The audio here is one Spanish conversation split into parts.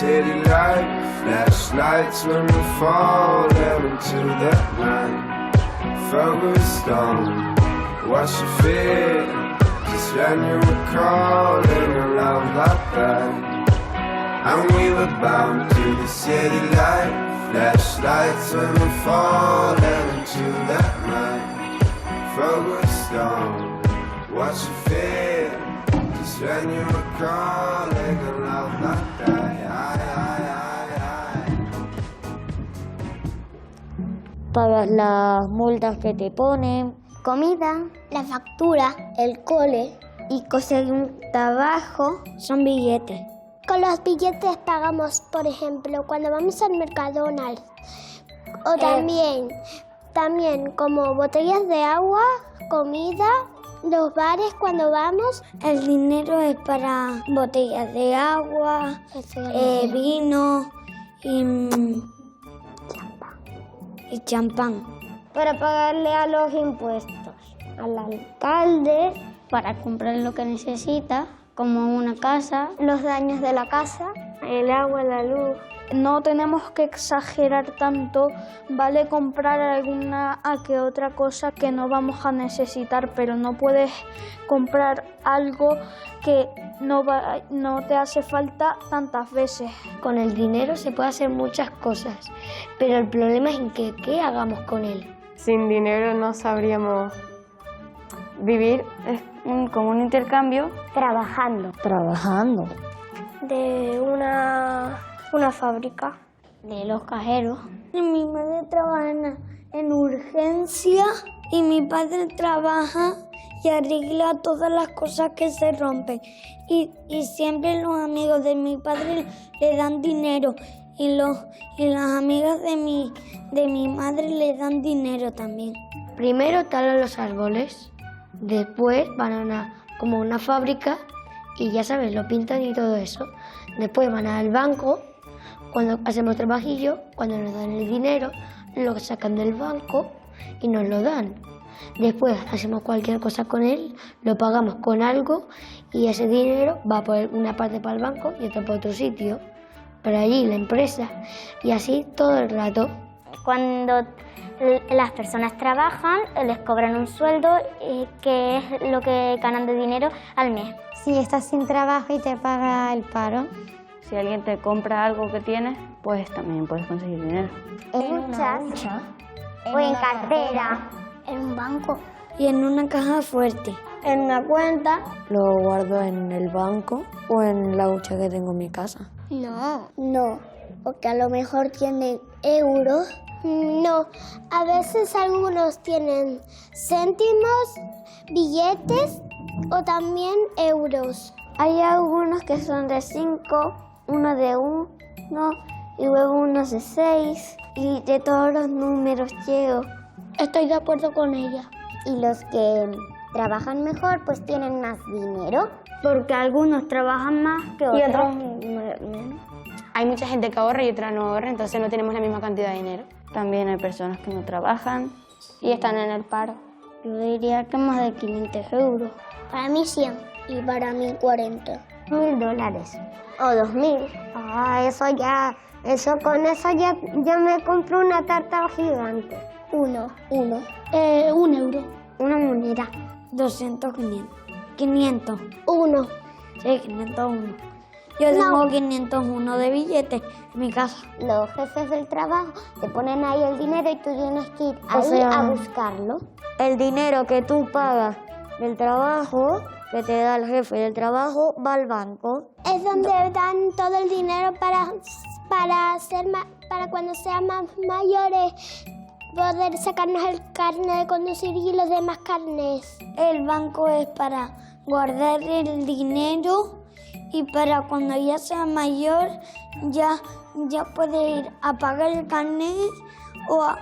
city light, flashlights when we fall down into the night. Focused on what you feel, just when you were calling a love like that. And we were bound to the city light, flashlights when we fall down into the night. Focused on what you feel, just when you were calling a love like that. Pagas las multas que te ponen, comida, la factura, el cole y conseguir un trabajo. son billetes. Con los billetes pagamos, por ejemplo, cuando vamos al McDonald's. O también como botellas de agua, comida, los bares cuando vamos. El dinero es para botellas de agua, vino y champán. Para pagarle a los impuestos, al alcalde, para comprar lo que necesita, como una casa, los daños de la casa, el agua, la luz. No tenemos que exagerar tanto, vale comprar alguna que otra cosa que no vamos a necesitar, pero no puedes comprar algo que no te hace falta tantas veces. Con el dinero se puede hacer muchas cosas, pero el problema es en que qué hagamos con él. Sin dinero no sabríamos vivir, es como un intercambio. Trabajando. De una fábrica. de los cajeros. Mi madre trabaja en urgencia y mi padre trabaja y arregla todas las cosas que se rompen. Y siempre los amigos de mi padre le dan dinero y las amigas de mi madre le dan dinero también. Primero talan los árboles, después van a como una fábrica y ya sabes, lo pintan y todo eso. Después van al banco, cuando hacemos trabajillo, cuando nos dan el dinero, lo sacan del banco y nos lo dan. Después hacemos cualquier cosa con él, lo pagamos con algo y ese dinero va por una parte para el banco y otra para otro sitio, para allí la empresa, y así todo el rato. Cuando las personas trabajan, les cobran un sueldo que es lo que ganan de dinero al mes. Si estás sin trabajo y te paga el paro. Si alguien te compra algo que tienes, pues también puedes conseguir dinero. En muchas, o en cartera, en un banco. Y en una caja fuerte. En una cuenta. Lo guardo en el banco o en la hucha que tengo en mi casa. No, porque a lo mejor tienen euros. No, a veces algunos tienen céntimos, billetes o también euros. Hay algunos que son de 5, uno de 1 y luego unos de 6 y de todos los números llego. Estoy de acuerdo con ella. Y los que trabajan mejor, pues tienen más dinero. Porque algunos trabajan más que otros. Y otros menos. Hay mucha gente que ahorra y otra no ahorra, entonces no tenemos la misma cantidad de dinero. También hay personas que no trabajan y están en el paro. Yo diría que más de 500 euros. Para mí 100 y para mí 40. $1,000. O 2.000. Con eso ya me compro una tarta gigante. Un euro. Una moneda. 200, 500. Uno. Sí, 501. Yo tengo 501 de billetes en mi casa. Los jefes del trabajo te ponen ahí el dinero y tú tienes que ir ahí a buscarlo. El dinero que tú pagas del trabajo, que te da el jefe del trabajo, va al banco. Es donde dan todo el dinero para cuando sean más mayores poder sacarnos el carnet de conducir y los demás carnets. El banco es para guardar el dinero y para cuando ya sea mayor ya puede ir a pagar el carnet o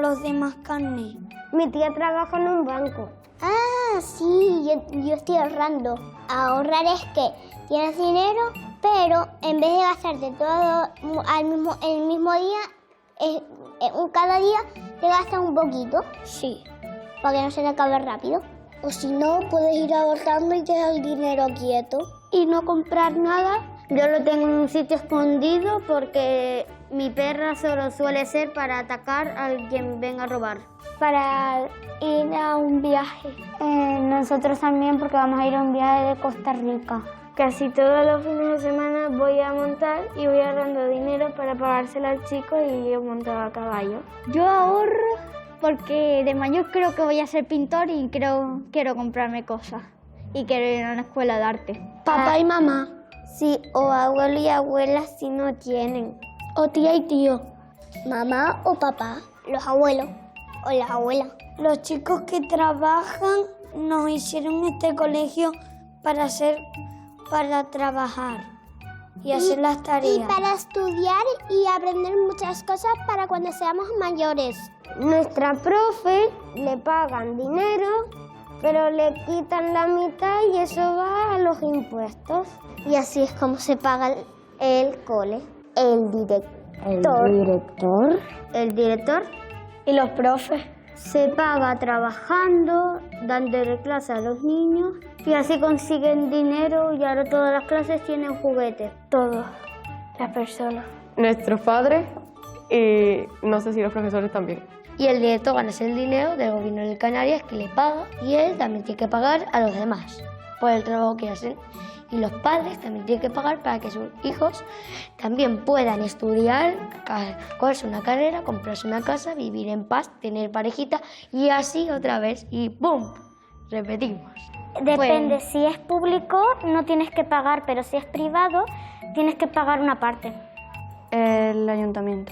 los demás carnets. Mi tía trabaja en un banco. Ah, sí, yo estoy ahorrando. Ahorrar es que tienes dinero, pero en vez de gastarte todo el mismo día, cada día te gastas un poquito. Sí. Para que no se te acabe rápido. O si no, puedes ir ahorrando y dejar el dinero quieto. Y no comprar nada Yo lo tengo en un sitio escondido porque mi perra solo suele ser para atacar a quien venga a robar. Para ir a un viaje. Nosotros también porque vamos a ir a un viaje de Costa Rica. Casi todos los fines de semana voy a montar y voy ahorrando dinero para pagárselo al chico y yo monto a caballo. Yo ahorro porque de mayor creo que voy a ser pintor y quiero comprarme cosas. Y quiero ir a una escuela de arte. Papá y mamá. Sí, o abuelo y abuela si no tienen. O tía y tío. Mamá o papá. Los abuelos o las abuelas. Los chicos que trabajan nos hicieron este colegio para trabajar y hacer las tareas. Y para estudiar y aprender muchas cosas para cuando seamos mayores. Nuestra profe le pagan dinero, pero le quitan la mitad y eso va a los impuestos. Y así es como se paga el cole. El director ¿Y los profes? se paga trabajando, dándole clase a los niños y así consiguen dinero y ahora todas las clases tienen juguetes. Todos, las personas. Nuestros padres y no sé si los profesores también. Y el director gana el dinero del gobierno de Canarias que le paga y él también tiene que pagar a los demás por el trabajo que hacen. Y los padres también tienen que pagar para que sus hijos también puedan estudiar, cogerse una carrera, comprarse una casa, vivir en paz, tener parejita y así otra vez y ¡pum! Repetimos. Depende, si es público no tienes que pagar, pero si es privado tienes que pagar una parte. El ayuntamiento,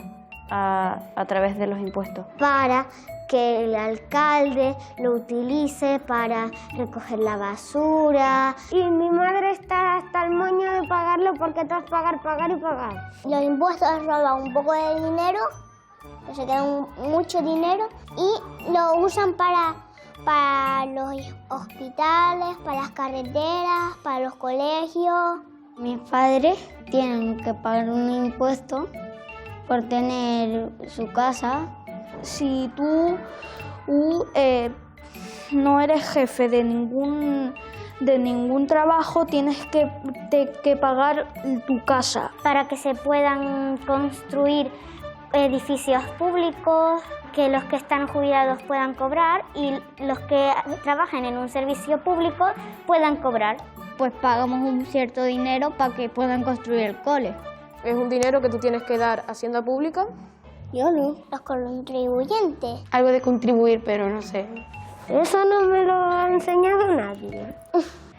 a través de los impuestos. para que el alcalde lo utilice para recoger la basura. Y mi madre está hasta el moño de pagarlo porque todo es pagar, pagar y pagar. Los impuestos roban un poco de dinero, que se queda mucho dinero, y lo usan para los hospitales, para las carreteras, para los colegios. Mis padres tienen que pagar un impuesto por tener su casa. Si tú no eres jefe de ningún trabajo, tienes que pagar tu casa. Para que se puedan construir edificios públicos, que los que están jubilados puedan cobrar y los que trabajen en un servicio público puedan cobrar. Pues pagamos un cierto dinero para que puedan construir el cole. Es un dinero que tú tienes que dar a Hacienda Pública. Yo no, los contribuyentes. Algo de contribuir, pero no sé. Eso no me lo ha enseñado nadie.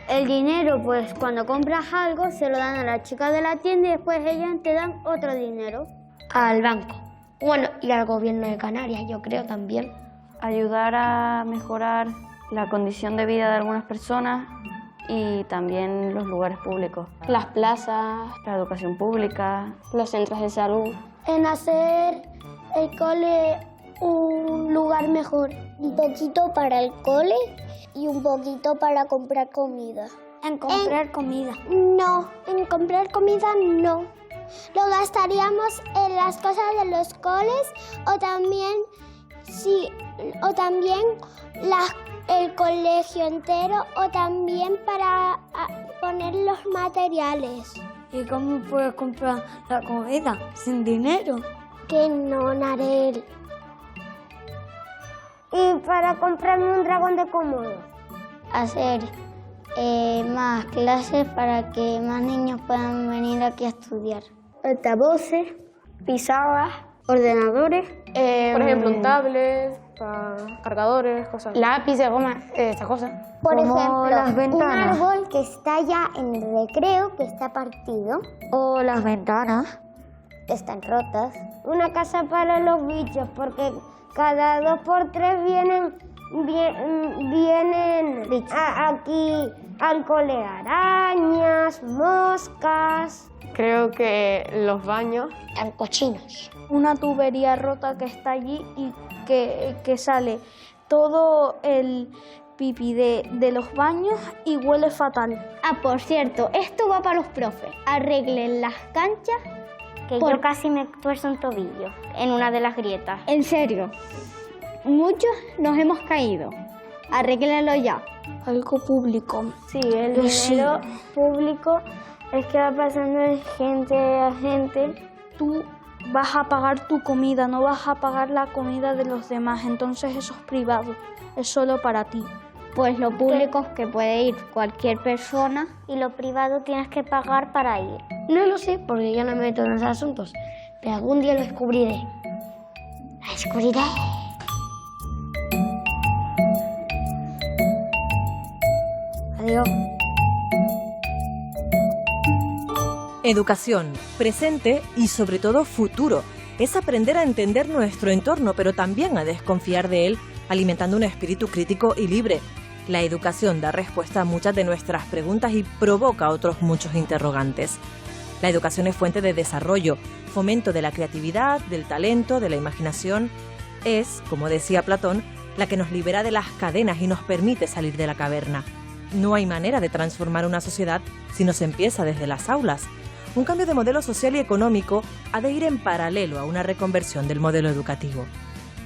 El dinero, pues cuando compras algo, se lo dan a la chica de la tienda y después ellas te dan otro dinero. Al banco. Bueno, y al gobierno de Canarias, yo creo también. Ayudar a mejorar la condición de vida de algunas personas y también los lugares públicos. Las plazas, la educación pública, los centros de salud. En hacer el cole un lugar mejor. Un poquito para el cole y un poquito para comprar comida. En comprar comida. No, en comprar comida no. Lo gastaríamos en las cosas de los coles o también el colegio entero o también para poner los materiales. ¿Y cómo puedes comprar la comida sin dinero? Que no, Narel. Y para comprarme un dragón de Komodo. Hacer más clases para que más niños puedan venir aquí a estudiar. Altavoces, pizarras, ordenadores. Por ejemplo, un tablet, cargadores, cosas. Lápiz de goma, estas cosas. Por Como ejemplo, las un ventanas. árbol que está ya en el recreo, que está partido. O las ventanas. Están rotas. Una casa para los bichos, porque cada 2 por 3 vienen aquí al cole arañas, moscas. Creo que los baños. Tan cochinos. Una tubería rota que está allí y que sale todo el pipí de los baños y huele fatal. Ah, por cierto, esto va para los profes. Arreglen las canchas, que yo casi me tuerzo un tobillo en una de las grietas. En serio, muchos nos hemos caído. Arréglenlo ya. Algo público. Sí, el dinero público Es que va pasando de gente a gente. Tú vas a pagar tu comida, no vas a pagar la comida de los demás, entonces eso es privado, es solo para ti. Pues lo público es que puede ir cualquier persona y lo privado tienes que pagar para ir. No lo sé porque yo no me meto en esos asuntos, pero algún día lo descubriré. ¡Lo descubriré! Adiós. Educación, presente y sobre todo futuro. Es aprender a entender nuestro entorno, pero también a desconfiar de él, alimentando un espíritu crítico y libre. La educación da respuesta a muchas de nuestras preguntas y provoca otros muchos interrogantes. La educación es fuente de desarrollo, fomento de la creatividad, del talento, de la imaginación. Es, como decía Platón, la que nos libera de las cadenas y nos permite salir de la caverna. No hay manera de transformar una sociedad si no se empieza desde las aulas. Un cambio de modelo social y económico ha de ir en paralelo a una reconversión del modelo educativo.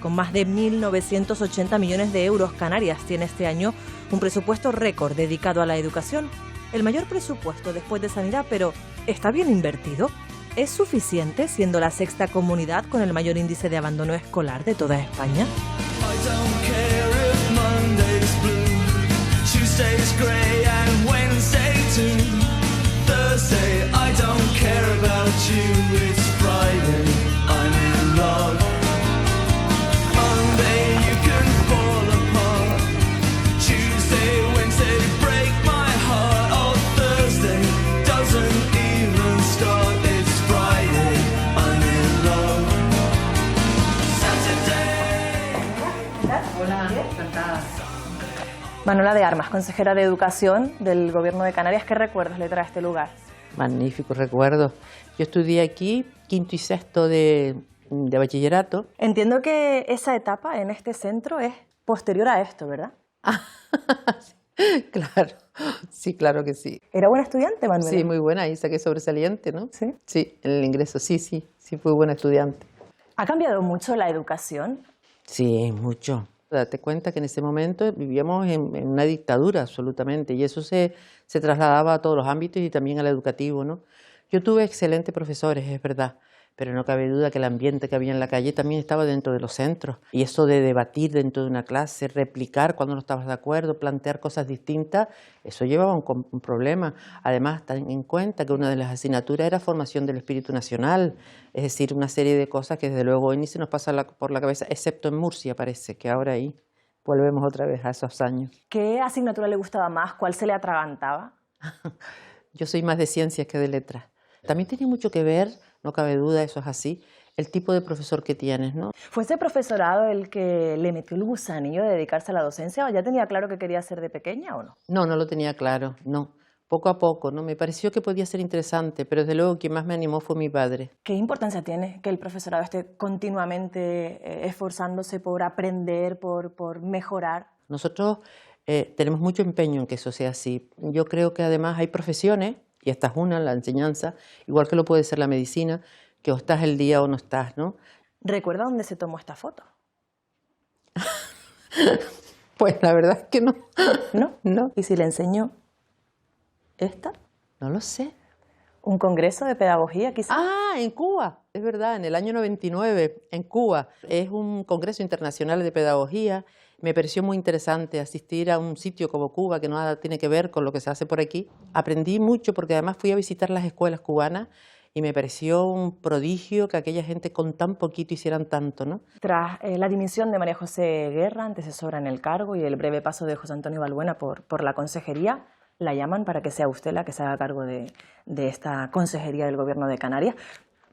Con más de 1.980 millones de euros, Canarias tiene este año un presupuesto récord dedicado a la educación. El mayor presupuesto después de sanidad, pero ¿está bien invertido? ¿Es suficiente siendo la sexta comunidad con el mayor índice de abandono escolar de toda España? Manuela de Armas, consejera de Educación del Gobierno de Canarias. ¿Qué recuerdos le trae este lugar? Magníficos recuerdos. Yo estudié aquí quinto y sexto de bachillerato. Entiendo que esa etapa en este centro es posterior a esto, ¿verdad? Claro, sí, claro que sí. ¿Era buena estudiante, Manuela? Sí, muy buena, ahí saqué sobresaliente, ¿no? Sí. Sí, en el ingreso, sí, fui buena estudiante. ¿Ha cambiado mucho la educación? Sí, mucho. Date cuenta que en ese momento vivíamos en una dictadura absolutamente y eso se trasladaba a todos los ámbitos y también al educativo, ¿no? Yo tuve excelentes profesores, es verdad, pero no cabe duda que el ambiente que había en la calle también estaba dentro de los centros. Y eso de debatir dentro de una clase, replicar cuando no estabas de acuerdo, plantear cosas distintas, eso llevaba un problema. Además, ten en cuenta que una de las asignaturas era formación del espíritu nacional, es decir, una serie de cosas que desde luego hoy ni se nos pasa por la cabeza, excepto en Murcia parece, que ahora ahí volvemos otra vez a esos años. ¿Qué asignatura le gustaba más? ¿Cuál se le atragantaba? Yo soy más de ciencias que de letras. También tiene mucho que ver, no cabe duda, eso es así, el tipo de profesor que tienes, ¿no? ¿Fue ese profesorado el que le metió el gusanillo de dedicarse a la docencia o ya tenía claro que quería ser de pequeña o no? No, no lo tenía claro, no. Poco a poco, ¿no? Me pareció que podía ser interesante, pero desde luego quien más me animó fue mi padre. ¿Qué importancia tiene que el profesorado esté continuamente esforzándose por aprender, por mejorar? Nosotros tenemos mucho empeño en que eso sea así. Yo creo que además hay profesiones, y esta es una, la enseñanza, igual que lo puede ser la medicina, que o estás el día o no estás, ¿no? ¿Recuerda dónde se tomó esta foto? Pues la verdad es que no. ¿No? No. ¿Y si le enseñó esta? No lo sé. ¿Un congreso de pedagogía quizás? Ah, en Cuba, es verdad, en el año 99, en Cuba. Es un congreso internacional de pedagogía. Me pareció muy interesante asistir a un sitio como Cuba, que nada tiene que ver con lo que se hace por aquí. Aprendí mucho porque además fui a visitar las escuelas cubanas y me pareció un prodigio que aquella gente con tan poquito hicieran tanto, ¿no? Tras la dimisión de María José Guerra, antecesora en el cargo, y el breve paso de José Antonio Balbuena por la consejería, la llaman para que sea usted la que se haga cargo de esta consejería del Gobierno de Canarias.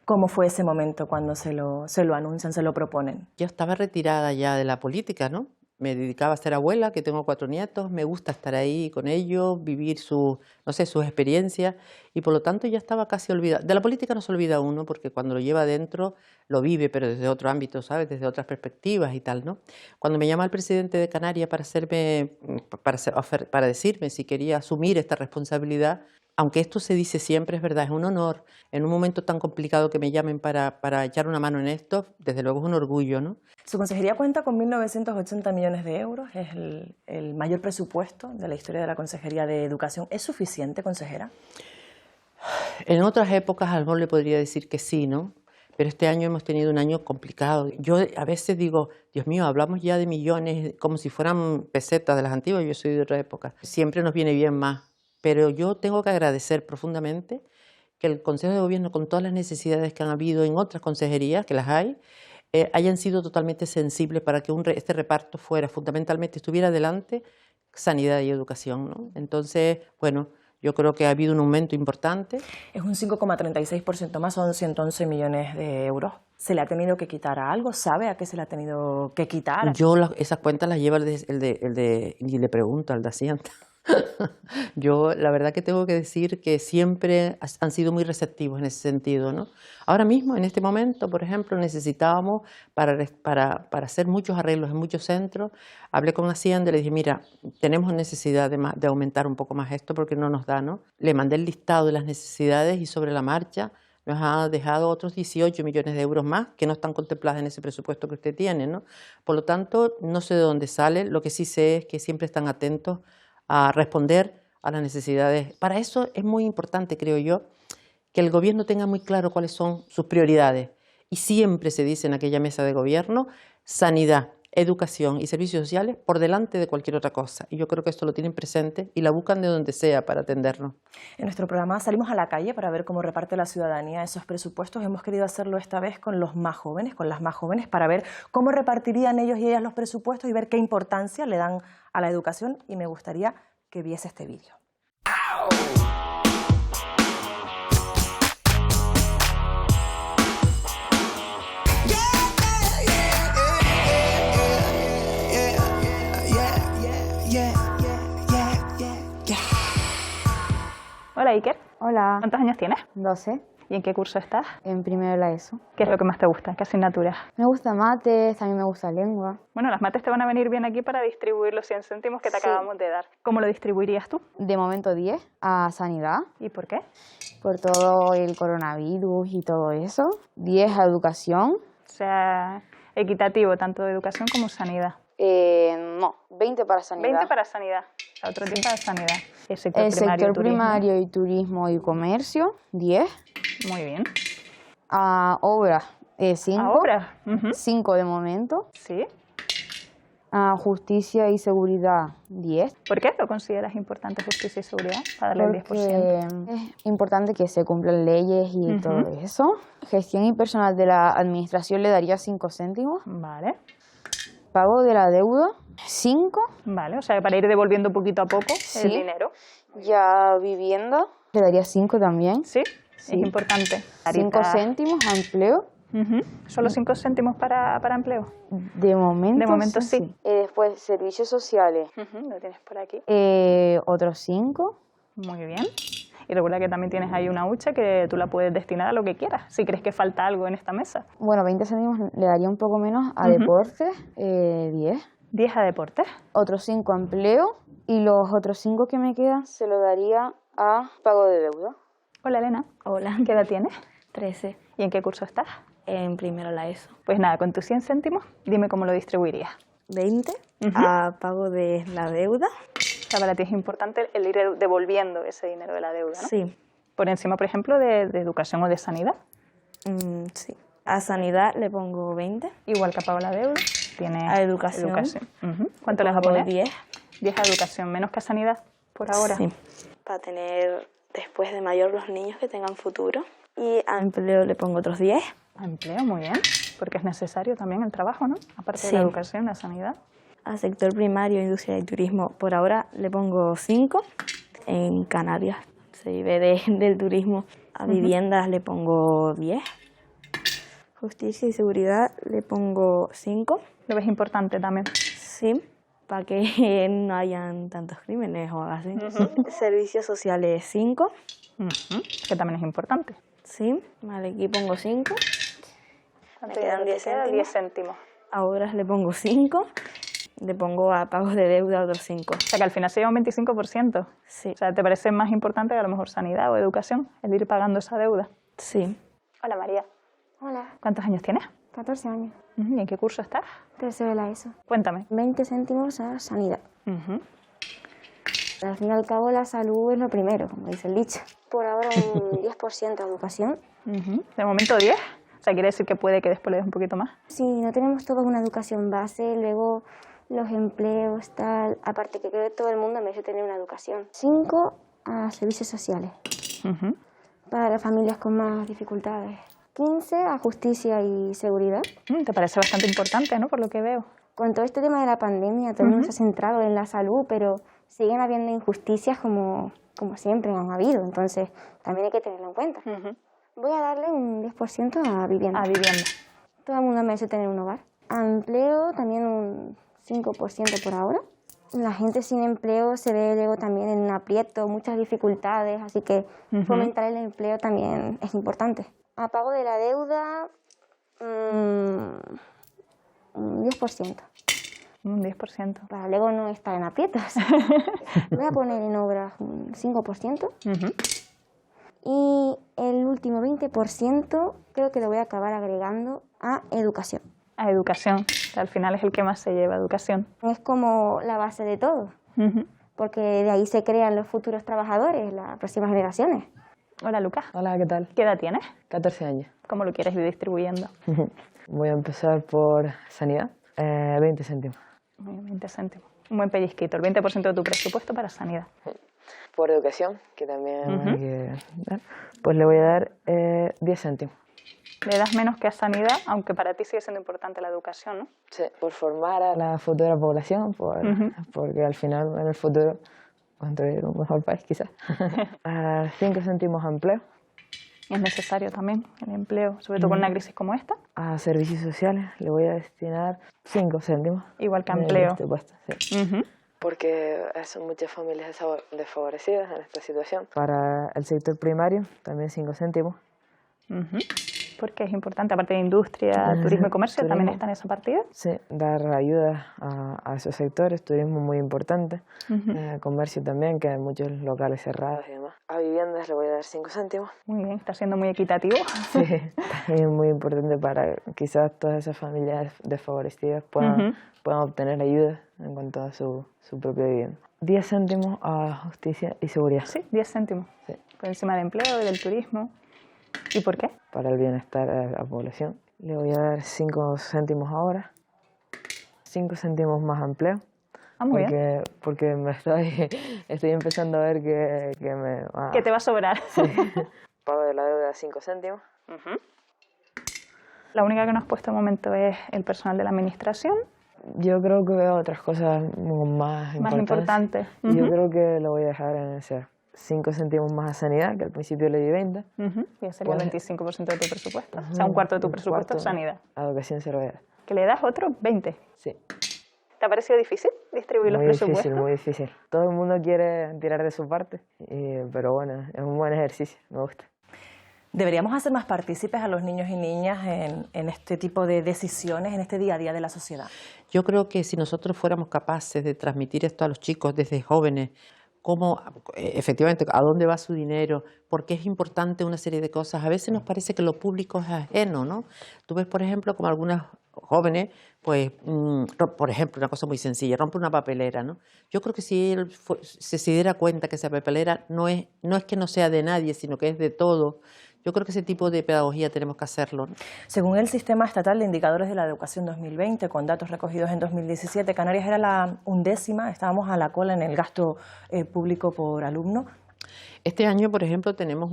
¿Cómo fue ese momento cuando se lo anuncian, se lo proponen? Yo estaba retirada ya de la política, ¿no? Me dedicaba a ser abuela, que tengo 4 nietos, me gusta estar ahí con ellos, vivir sus experiencias y por lo tanto ya estaba casi olvidada. De la política no se olvida uno porque cuando lo lleva adentro lo vive, pero desde otro ámbito, ¿sabes? Desde otras perspectivas y tal, ¿no? Cuando me llama el presidente de Canarias para decirme si quería asumir esta responsabilidad, aunque esto se dice siempre, es verdad, es un honor. En un momento tan complicado que me llamen para echar una mano en esto, desde luego es un orgullo, ¿no? Su consejería cuenta con 1.980 millones de euros, es el mayor presupuesto de la historia de la Consejería de Educación. ¿Es suficiente, consejera? En otras épocas a lo mejor le podría decir que sí, ¿no? Pero este año hemos tenido un año complicado. Yo a veces digo, Dios mío, hablamos ya de millones como si fueran pesetas de las antiguas, yo soy de otra época. Siempre nos viene bien más. Pero yo tengo que agradecer profundamente que el Consejo de Gobierno, con todas las necesidades que han habido en otras consejerías, que las hay, hayan sido totalmente sensibles para que este reparto fuera, fundamentalmente estuviera delante sanidad y educación, ¿no? Entonces, bueno, yo creo que ha habido un aumento importante. Es un 5,36% más, son 111 millones de euros. ¿Se le ha tenido que quitar a algo? ¿Sabe a qué se le ha tenido que quitar? Yo esas cuentas las lleva y le pregunto al de Hacienda. Yo la verdad que tengo que decir que siempre han sido muy receptivos en ese sentido, ¿no? Ahora mismo, en este momento, por ejemplo, necesitábamos para hacer muchos arreglos en muchos centros. Hablé con Hacienda y le dije, mira, tenemos necesidad de aumentar un poco más esto porque no nos da, ¿no? Le mandé el listado de las necesidades y sobre la marcha nos ha dejado otros 18 millones de euros más que no están contemplados en ese presupuesto que usted tiene, ¿no? Por lo tanto, no sé de dónde sale, lo que sí sé es que siempre están atentos a responder a las necesidades. Para eso es muy importante, creo yo, que el gobierno tenga muy claro cuáles son sus prioridades. Y siempre se dice en aquella mesa de gobierno, sanidad, educación y servicios sociales por delante de cualquier otra cosa. Y yo creo que esto lo tienen presente y la buscan de donde sea para atendernos. En nuestro programa salimos a la calle para ver cómo reparte la ciudadanía esos presupuestos. Hemos querido hacerlo esta vez con los más jóvenes, con las más jóvenes, para ver cómo repartirían ellos y ellas los presupuestos y ver qué importancia le dan a la educación. Y me gustaría que viese este vídeo. Hola Iker. Hola. ¿Cuántos años tienes? 12. ¿Y en qué curso estás? En primero de la ESO. ¿Qué es lo que más te gusta? ¿Qué asignaturas? Me gusta mates, también me gusta lengua. Bueno, las mates te van a venir bien aquí para distribuir los 100 céntimos que te acabamos de dar. ¿Cómo lo distribuirías tú? De momento 10 a sanidad. ¿Y por qué? Por todo el coronavirus y todo eso. 10 a educación. O sea, equitativo, tanto de educación como sanidad. No, 20 para sanidad. 20 para sanidad, o sea, otros 10 para sanidad. El sector primario y turismo y comercio, 10. Muy bien. A obras, 5. ¿A obras? 5 de momento. Sí. A justicia y seguridad, 10. ¿Por qué lo consideras importante justicia y seguridad? Para darle Porque el 10%. es importante que se cumplan leyes y todo eso. Gestión y personal de la administración le daría 5 céntimos. Vale. Pago de la deuda, 5. Vale, o sea, para ir devolviendo poquito a poco el dinero. Ya vivienda, le daría 5 también. Sí, es importante. 5 céntimos a empleo. ¿Solo 5 céntimos para empleo? De momento sí. Después, servicios sociales. Lo tienes por aquí. Otros 5. Muy bien. Y recuerda que también tienes ahí una hucha que tú la puedes destinar a lo que quieras, si crees que falta algo en esta mesa. Bueno, 20 céntimos le daría un poco menos a deportes, 10. 10 a deportes. Otros 5 a empleo y los otros 5 que me quedan se lo daría a pago de deuda. Hola Elena. Hola. ¿Qué edad tienes? 13. ¿Y en qué curso estás? En primero la ESO. Pues nada, con tus 100 céntimos, dime cómo lo distribuirías. 20 a pago de la deuda. O sea, para ti es importante el ir devolviendo ese dinero de la deuda, ¿no? Sí. Por encima, por ejemplo, de educación o de sanidad. Sí. A sanidad le pongo 20. Igual que a pago la deuda. Tienes a educación. ¿Cuánto le vas a poner? 10. 10 a educación, menos que a sanidad por ahora. Sí. Para tener después de mayor los niños que tengan futuro. Y a empleo le pongo otros 10. A empleo, muy bien. Porque es necesario también el trabajo, ¿no? Aparte de la educación, la sanidad. A sector primario, industria y turismo, por ahora le pongo 5. En Canarias se vive del turismo. A viviendas le pongo 10. Justicia y seguridad le pongo 5. ¿Lo ves importante también? Sí, para que no hayan tantos crímenes o algo así. Servicios sociales 5. Que también es importante. Sí, vale, aquí pongo 5. Me quedan 10 céntimos. 10 céntimos. A obras le pongo 5. Le pongo a pagos de deuda otros 5. O sea que al final se lleva un 25%. Sí. O sea, ¿te parece más importante que a lo mejor sanidad o educación, el ir pagando esa deuda? Sí. Hola María. Hola. ¿Cuántos años tienes? 14 años. ¿Y en qué curso estás? Tercero de la ESO. Cuéntame. 20 céntimos a sanidad. Al fin y al cabo la salud es lo primero, como dice el dicho. Por ahora un 10% de educación. De momento 10. O sea, quiere decir que puede que después le des un poquito más. Sí, no tenemos toda una educación base, luego los empleos, tal. Aparte que creo que todo el mundo merece tener una educación. 5 a servicios sociales, para las familias con más dificultades. 15 a justicia y seguridad. Te parece bastante importante, ¿no? Por lo que veo. Con todo este tema de la pandemia, todo el mundo se ha centrado en la salud, pero siguen habiendo injusticias como siempre han habido, entonces también hay que tenerlo en cuenta. Voy a darle un 10% a vivienda. A vivienda. Todo el mundo merece tener un hogar. A empleo también un 5% por ahora. La gente sin empleo se ve luego también en un aprieto, muchas dificultades, así que fomentar el empleo también es importante. A pago de la deuda, un 10%. Un 10%. Para luego no estar en aprietos. Voy a poner en obras un 5%. Y el último 20% creo que lo voy a acabar agregando a educación. A educación, que al final es el que más se lleva, educación. Es como la base de todo, porque de ahí se crean los futuros trabajadores, las próximas generaciones. Hola, Lucas. Hola, ¿qué tal? ¿Qué edad tienes? 14 años. ¿Cómo lo quieres ir distribuyendo? Voy a empezar por sanidad, 20 céntimos. 20 céntimos. Un buen pellizquito, el 20% de tu presupuesto para sanidad. Por educación, que también hay que dar, pues le voy a dar 10 céntimos. Le das menos que a sanidad, aunque para ti sigue siendo importante la educación, ¿no? Sí, por formar a la futura población, porque al final, en el futuro, construir un mejor país, quizás. 5 céntimos a empleo. Es necesario también el empleo, sobre todo con una crisis como esta. A servicios sociales le voy a destinar 5 céntimos. Igual que a empleo. Este puesto, sí. Porque son muchas familias desfavorecidas en esta situación. Para el sector primario, también 5 céntimos. Porque es importante, aparte de industria, turismo y comercio, ¿también está en esa partida? Sí, dar ayuda a esos sectores, turismo muy importante, comercio también, que hay muchos locales cerrados y demás. A viviendas le voy a dar 5 céntimos. Muy bien, está siendo muy equitativo. Sí, también muy importante para quizás todas esas familias desfavorecidas puedan obtener ayuda en cuanto a su propia vivienda. 10 céntimos a justicia y seguridad. Sí, 10 céntimos. Sí. Por encima del empleo y del turismo. ¿Y por qué? Para el bienestar de la población. Le voy a dar 5 céntimos ahora, 5 céntimos más a empleo. Muy bien. Porque estoy empezando a ver que me va... Que te va a sobrar. Sí. Pago de la deuda 5 céntimos. La única que no has puesto de momento es el personal de la administración. Yo creo que veo otras cosas más importantes. Yo creo que lo voy a dejar en ese 5 céntimos más a sanidad, que al principio le di 20. Y sería el 25% de tu presupuesto. O sea, un cuarto de tu presupuesto es sanidad. A educación se lo voy a dar. ¿Que le das otro 20? Sí. ¿Te ha parecido difícil distribuir los presupuestos? Muy difícil. Todo el mundo quiere tirar de su parte, pero bueno, es un buen ejercicio, me gusta. Deberíamos hacer más partícipes a los niños y niñas en este tipo de decisiones, en este día a día de la sociedad. Yo creo que si nosotros fuéramos capaces de transmitir esto a los chicos desde jóvenes, cómo, efectivamente, a dónde va su dinero, por qué es importante una serie de cosas. A veces nos parece que lo público es ajeno, ¿no? Tú ves, por ejemplo, como algunas jóvenes, pues, por ejemplo, una cosa muy sencilla, rompe una papelera, ¿no? Yo creo que si él se diera cuenta que esa papelera no es que no sea de nadie, sino que es de todo. Yo creo que ese tipo de pedagogía tenemos que hacerlo, ¿no? Según el Sistema Estatal de Indicadores de la Educación 2020, con datos recogidos en 2017, Canarias era la 11ª, estábamos a la cola en el gasto público por alumno. Este año, por ejemplo, tenemos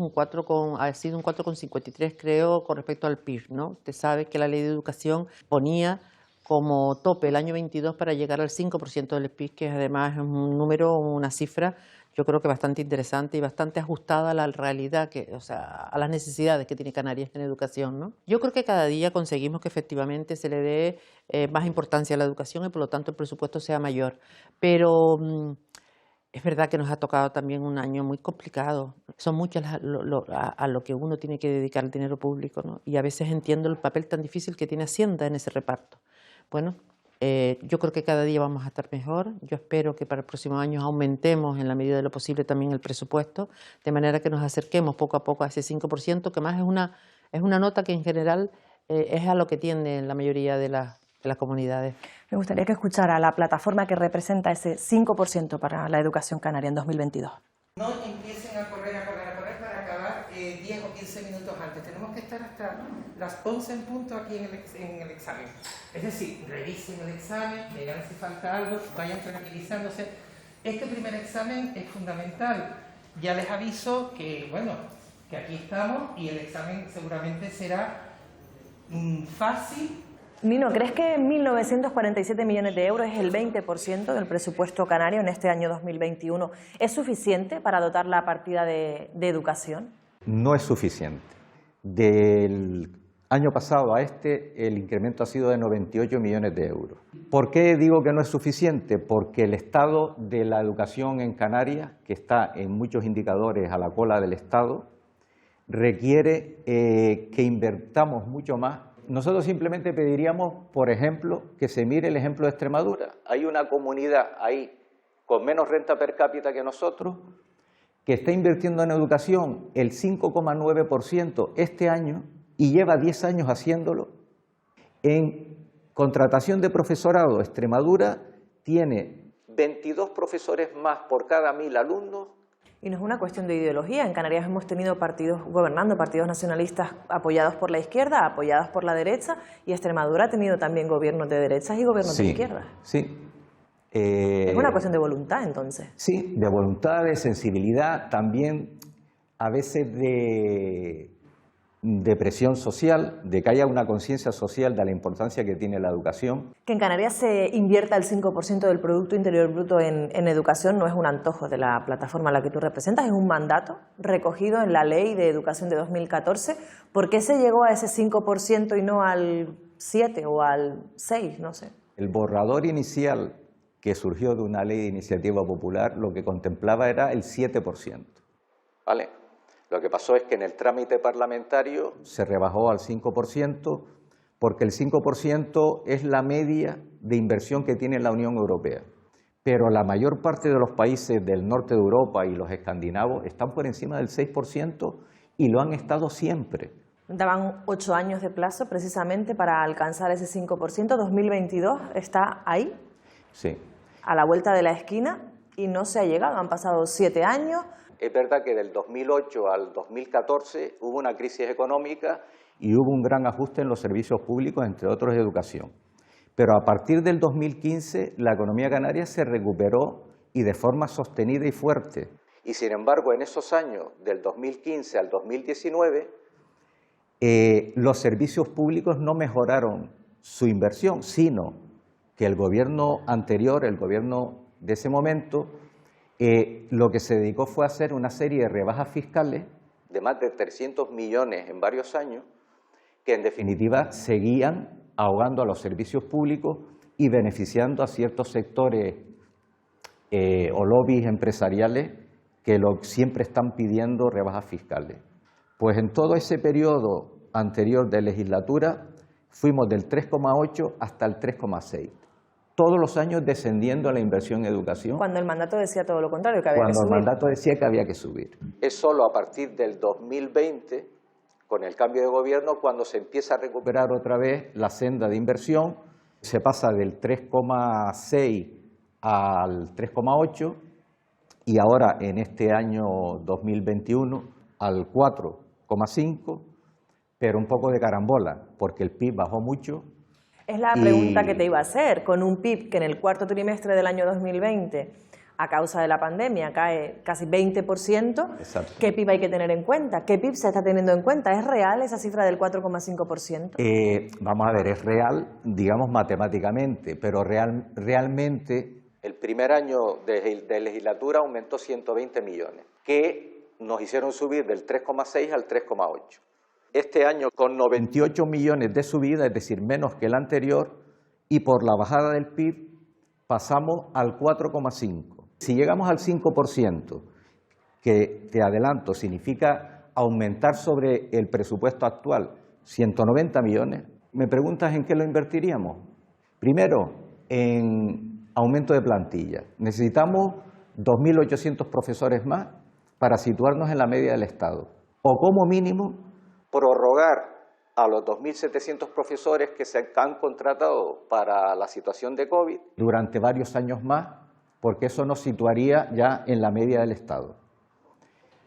ha sido un 4,53, creo, con respecto al PIB, ¿no? Usted sabe que la Ley de Educación ponía como tope el año 22 para llegar al 5% del PIB, que además es un número, una cifra, yo creo que bastante interesante y bastante ajustada a la realidad, a las necesidades que tiene Canarias en educación, ¿no? Yo creo que cada día conseguimos que efectivamente se le dé más importancia a la educación y por lo tanto el presupuesto sea mayor. Pero es verdad que nos ha tocado también un año muy complicado. Son muchas a lo que uno tiene que dedicar el dinero público, ¿no? Y a veces entiendo el papel tan difícil que tiene Hacienda en ese reparto. Bueno, yo creo que cada día vamos a estar mejor. Yo espero que para el próximo año aumentemos en la medida de lo posible también el presupuesto, de manera que nos acerquemos poco a poco a ese 5%, que más es una nota que en general es a lo que tienden la mayoría de las las comunidades. Me gustaría que escuchara a la plataforma que representa ese 5% para la educación canaria en 2022. No empiecen a correr para acabar 10 o 15 minutos antes. Tenemos que estar hasta las 11 en punto aquí en el examen. Es decir, revisen el examen, vean si falta algo, vayan tranquilizándose. Este primer examen es fundamental. Ya les aviso que, bueno, que aquí estamos y el examen seguramente será fácil. Nino, ¿crees que 1.947 millones de euros es el 20% del presupuesto canario en este año 2021? ¿Es suficiente para dotar la partida de educación? No es suficiente. Del año pasado a este, el incremento ha sido de 98 millones de euros. ¿Por qué digo que no es suficiente? Porque el estado de la educación en Canarias, que está en muchos indicadores a la cola del Estado, requiere que invertamos mucho más. Nosotros simplemente pediríamos, por ejemplo, que se mire el ejemplo de Extremadura. Hay una comunidad ahí con menos renta per cápita que nosotros, que está invirtiendo en educación el 5,9% este año y lleva 10 años haciéndolo. En contratación de profesorado, Extremadura tiene 22 profesores más por cada 1.000 alumnos. Y no es una cuestión de ideología. En Canarias hemos tenido partidos gobernando, partidos nacionalistas apoyados por la izquierda, apoyados por la derecha, y Extremadura ha tenido también gobiernos de derechas y gobiernos de izquierda. Sí. Es una cuestión de voluntad, entonces. Sí, de voluntad, de sensibilidad, también a veces de presión social, de que haya una conciencia social de la importancia que tiene la educación. Que en Canarias se invierta el 5% del Producto Interior Bruto en educación no es un antojo de la plataforma a la que tú representas, es un mandato recogido en la Ley de Educación de 2014. ¿Por qué se llegó a ese 5% y no al 7 o al 6? No sé. El borrador inicial que surgió de una ley de iniciativa popular lo que contemplaba era el 7%. ¿Vale? Lo que pasó es que en el trámite parlamentario se rebajó al 5% porque el 5% es la media de inversión que tiene la Unión Europea. Pero la mayor parte de los países del norte de Europa y los escandinavos están por encima del 6% y lo han estado siempre. Daban 8 años de plazo precisamente para alcanzar ese 5%. 2022 está ahí, sí, a la vuelta de la esquina, y no se ha llegado. Han pasado 7 años. Es verdad que del 2008 al 2014 hubo una crisis económica y hubo un gran ajuste en los servicios públicos, entre otros educación. Pero a partir del 2015 la economía canaria se recuperó y de forma sostenida y fuerte. Y sin embargo, en esos años, del 2015 al 2019, los servicios públicos no mejoraron su inversión, sino que el gobierno anterior, el gobierno de ese momento, lo que se dedicó fue a hacer una serie de rebajas fiscales de más de 300 millones en varios años, que en definitiva seguían ahogando a los servicios públicos y beneficiando a ciertos sectores o lobbies empresariales que siempre están pidiendo rebajas fiscales. Pues en todo ese periodo anterior de legislatura fuimos del 3,8 hasta el 3,6. Todos los años descendiendo la inversión en educación. Cuando el mandato decía todo lo contrario, que había que subir. Cuando el mandato decía que había que subir. Es solo a partir del 2020, con el cambio de gobierno, cuando se empieza a recuperar otra vez la senda de inversión. Se pasa del 3,6 al 3,8 y ahora en este año 2021 al 4,5, pero un poco de carambola, porque el PIB bajó mucho. Es la pregunta que te iba a hacer. Con un PIB que en el cuarto trimestre del año 2020, a causa de la pandemia, cae casi 20%, exacto, ¿qué PIB hay que tener en cuenta? ¿Qué PIB se está teniendo en cuenta? ¿Es real esa cifra del 4,5%? Vamos a ver, es real, digamos, matemáticamente, pero realmente el primer año de legislatura aumentó 120 millones, que nos hicieron subir del 3,6 al 3,8. Este año con 98 millones de subida, es decir, menos que el anterior, y por la bajada del PIB pasamos al 4,5. Si llegamos al 5%, que te adelanto, significa aumentar sobre el presupuesto actual 190 millones, me preguntas en qué lo invertiríamos. Primero, en aumento de plantilla. Necesitamos 2.800 profesores más para situarnos en la media del Estado. O como mínimo, prorrogar a los 2.700 profesores que se han contratado para la situación de COVID durante varios años más, porque eso nos situaría ya en la media del Estado.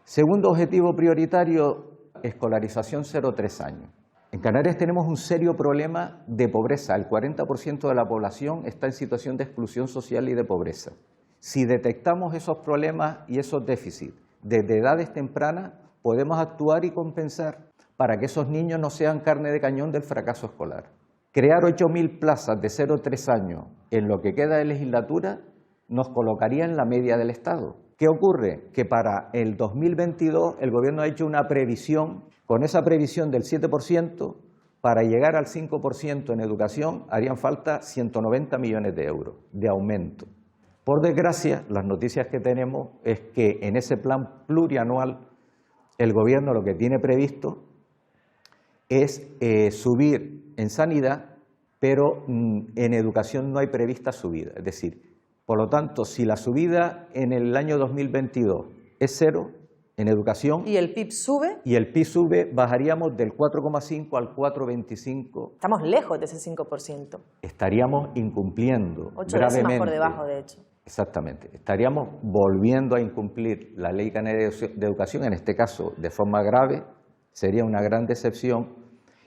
Segundo objetivo prioritario, escolarización 0-3 años. En Canarias tenemos un serio problema de pobreza. El 40% de la población está en situación de exclusión social y de pobreza. Si detectamos esos problemas y esos déficits desde edades tempranas, podemos actuar y compensar para que esos niños no sean carne de cañón del fracaso escolar. Crear 8.000 plazas de 0-3 años en lo que queda de legislatura nos colocaría en la media del Estado. ¿Qué ocurre? Que para el 2022 el Gobierno ha hecho una previsión. Con esa previsión del 7%, para llegar al 5% en educación harían falta 190 millones de euros de aumento. Por desgracia, las noticias que tenemos es que en ese plan plurianual el Gobierno lo que tiene previsto es subir en sanidad, pero en educación no hay prevista subida. Es decir, por lo tanto, si la subida en el año 2022 es 0, en educación. ¿Y el PIB sube? Y el PIB sube, bajaríamos del 4,5 al 4,25. Estamos lejos de ese 5%. Estaríamos incumpliendo 8 gravemente. décimas por debajo, de hecho. Exactamente. Estaríamos volviendo a incumplir la Ley Canaria de Educación, en este caso de forma grave, sería una gran decepción,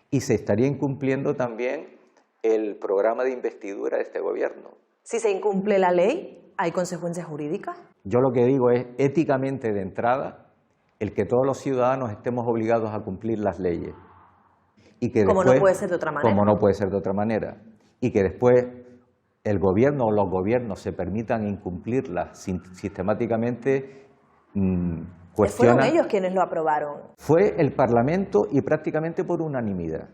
y se estaría incumpliendo también el programa de investidura de este gobierno. Si se incumple la ley, ¿hay consecuencias jurídicas? Yo lo que digo es, éticamente de entrada, el que todos los ciudadanos estemos obligados a cumplir las leyes. Y que como después, no puede ser de otra manera. Como no puede ser de otra manera. Y que después el gobierno o los gobiernos se permitan incumplirlas sistemáticamente, cuestionan. ¿Fueron ellos quienes lo aprobaron? Fue el Parlamento y prácticamente por unanimidad.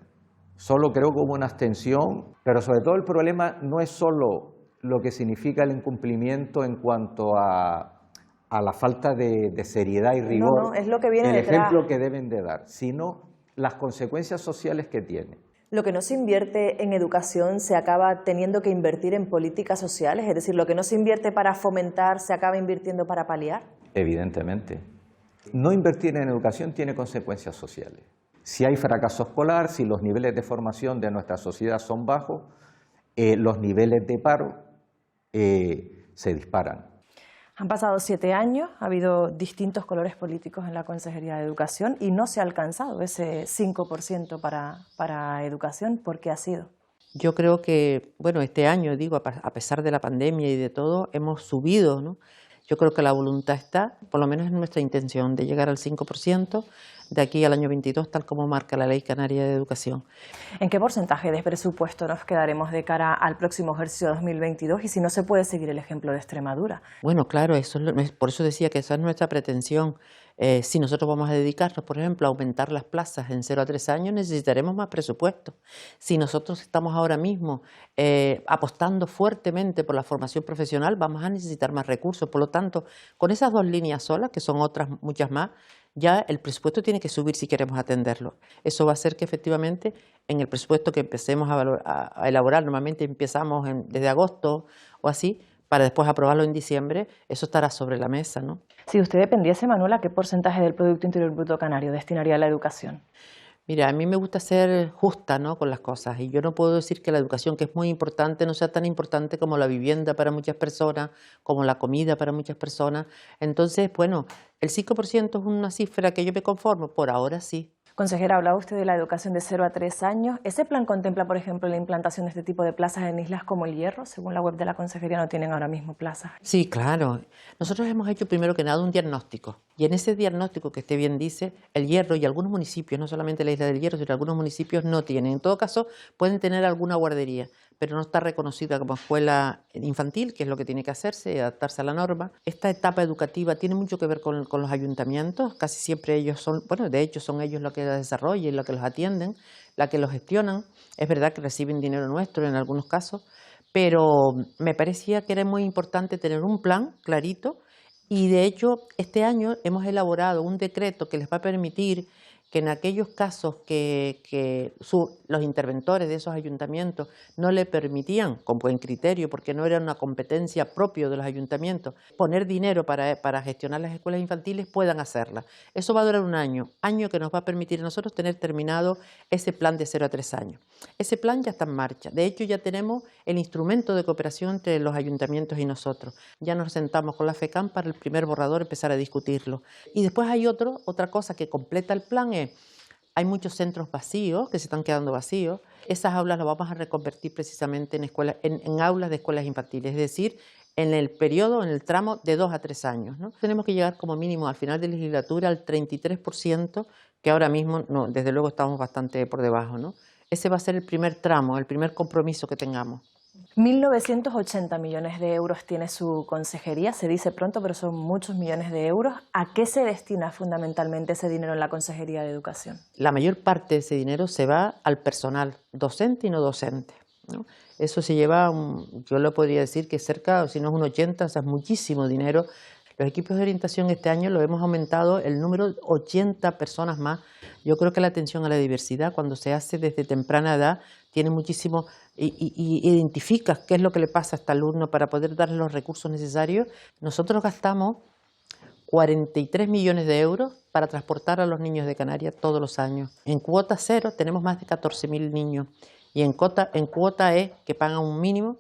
Solo creo que hubo una abstención, pero sobre todo el problema no es solo lo que significa el incumplimiento en cuanto a la falta de seriedad y rigor, no, es lo que viene el detrás. ejemplo que deben de dar, sino las consecuencias sociales que tiene. Lo que no se invierte en educación se acaba teniendo que invertir en políticas sociales, es decir, lo que no se invierte para fomentar se acaba invirtiendo para paliar. Evidentemente. No invertir en educación tiene consecuencias sociales. Si hay fracaso escolar, si los niveles de formación de nuestra sociedad son bajos, los niveles de paro se disparan. Han pasado 7 años, ha habido distintos colores políticos en la Consejería de Educación y no se ha alcanzado ese 5% para educación. ¿Por qué ha sido? Yo creo que, bueno, este año, digo, a pesar de la pandemia y de todo, hemos subido, ¿no? Yo creo que la voluntad está, por lo menos en nuestra intención, de llegar al 5% de aquí al año 22, tal como marca la Ley Canaria de Educación. ¿En qué porcentaje de presupuesto nos quedaremos de cara al próximo ejercicio 2022 y si no se puede seguir el ejemplo de Extremadura? Bueno, claro, por eso decía que esa es nuestra pretensión. Si nosotros vamos a dedicarnos, por ejemplo, a aumentar las plazas en 0 a 3 años, necesitaremos más presupuesto. Si nosotros estamos ahora mismo apostando fuertemente por la formación profesional, vamos a necesitar más recursos. Por lo tanto, con esas 2 líneas solas, que son otras muchas más, ya el presupuesto tiene que subir si queremos atenderlo. Eso va a hacer que efectivamente en el presupuesto que empecemos a elaborar, normalmente empezamos desde agosto o así, para después aprobarlo en diciembre, eso estará sobre la mesa, ¿no? Si usted dependiese, Manuela, ¿qué porcentaje del Producto Interior Bruto canario destinaría a la educación? Mira, a mí me gusta ser justa, ¿no?, con las cosas, y yo no puedo decir que la educación, que es muy importante, no sea tan importante como la vivienda para muchas personas, como la comida para muchas personas. Entonces, bueno, el 5% es una cifra que yo me conformo, por ahora sí. Consejera, hablaba usted de la educación de 0 a 3 años. ¿Ese plan contempla, por ejemplo, la implantación de este tipo de plazas en islas como El Hierro? Según la web de la Consejería, no tienen ahora mismo plazas. Sí, claro. Nosotros hemos hecho primero que nada un diagnóstico. Y en ese diagnóstico, que esté bien dice, El Hierro y algunos municipios, no solamente la isla del Hierro, sino algunos municipios no tienen. En todo caso, pueden tener alguna guardería, pero no está reconocida como escuela infantil, que es lo que tiene que hacerse, adaptarse a la norma. Esta etapa educativa tiene mucho que ver con los ayuntamientos, casi siempre ellos son, bueno, de hecho son ellos los que la desarrollan, los que los atienden, los que los gestionan. Es verdad que reciben dinero nuestro en algunos casos, pero me parecía que era muy importante tener un plan clarito y de hecho este año hemos elaborado un decreto que les va a permitir que en aquellos casos que los interventores de esos ayuntamientos no le permitían, con buen criterio, porque no era una competencia propia de los ayuntamientos, poner dinero para gestionar las escuelas infantiles, puedan hacerla. Eso va a durar un año que nos va a permitir a nosotros tener terminado ese plan de 0 a 3 años. Ese plan ya está en marcha. De hecho, ya tenemos el instrumento de cooperación entre los ayuntamientos y nosotros. Ya nos sentamos con la FECAM para el primer borrador empezar a discutirlo. Y después hay otra cosa que completa el plan. Hay muchos centros vacíos, que se están quedando vacíos. Esas aulas las vamos a reconvertir precisamente en aulas de escuelas infantiles, es decir, en el periodo, en el tramo de 2 a 3 años, ¿no? Tenemos que llegar como mínimo al final de legislatura al 33%, que ahora mismo, no, desde luego estamos bastante por debajo, ¿no? Ese va a ser el primer tramo, el primer compromiso que tengamos. 1.980 millones de euros tiene su consejería, se dice pronto, pero son muchos millones de euros. ¿A qué se destina fundamentalmente ese dinero en la Consejería de Educación? La mayor parte de ese dinero se va al personal docente y no docente, ¿no? Eso se lleva, yo le podría decir que cerca, si no es un 80, o sea, es muchísimo dinero. Los equipos de orientación este año lo hemos aumentado el número 80 personas más. Yo creo que la atención a la diversidad, cuando se hace desde temprana edad, tiene muchísimo, y identificas qué es lo que le pasa a este alumno para poder darle los recursos necesarios. Nosotros gastamos 43 millones de euros para transportar a los niños de Canarias todos los años. En cuota cero tenemos más de 14.000 niños y en cuota E, que pagan un mínimo,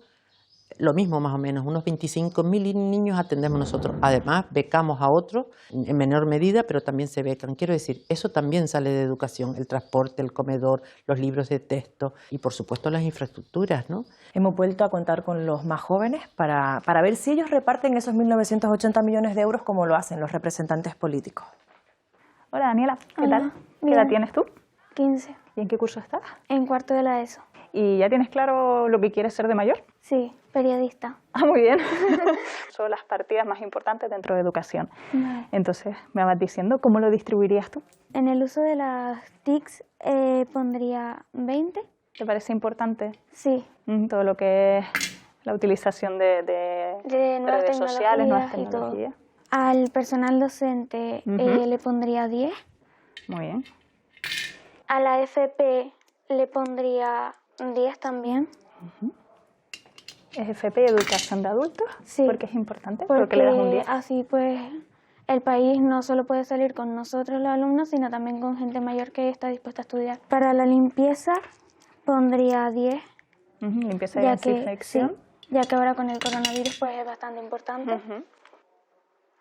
lo mismo más o menos, unos 25.000 niños atendemos nosotros. Además, becamos a otros en menor medida, pero también se becan. Quiero decir, eso también sale de educación, el transporte, el comedor, los libros de texto y, por supuesto, las infraestructuras, ¿no? Hemos vuelto a contar con los más jóvenes para ver si ellos reparten esos 1.980 millones de euros como lo hacen los representantes políticos. Hola, Daniela, ¿qué Hola, tal? ¿Qué bien. edad tienes tú? 15. ¿Y en qué curso estás? En cuarto de la ESO. ¿Y ya tienes claro lo que quieres ser de mayor? Sí, periodista. Ah, muy bien. Son las partidas más importantes dentro de educación. Vale. Entonces, me vas diciendo, ¿cómo lo distribuirías tú? En el uso de las TICs pondría 20. ¿Te parece importante? Sí. Todo lo que es la utilización de nuevas redes sociales, nuevas tecnologías y todo. tecnologías. Al personal docente le pondría 10. Muy bien. A la FP le pondría 10 también. FP, educación de adultos, Sí. porque es importante, Porque porque le das un 10. así pues el país no solo puede salir con nosotros los alumnos, sino también con gente mayor que está dispuesta a estudiar. Para la limpieza pondría 10. Limpieza y ya que, desinfección. sí, ya que ahora con el coronavirus pues es bastante importante.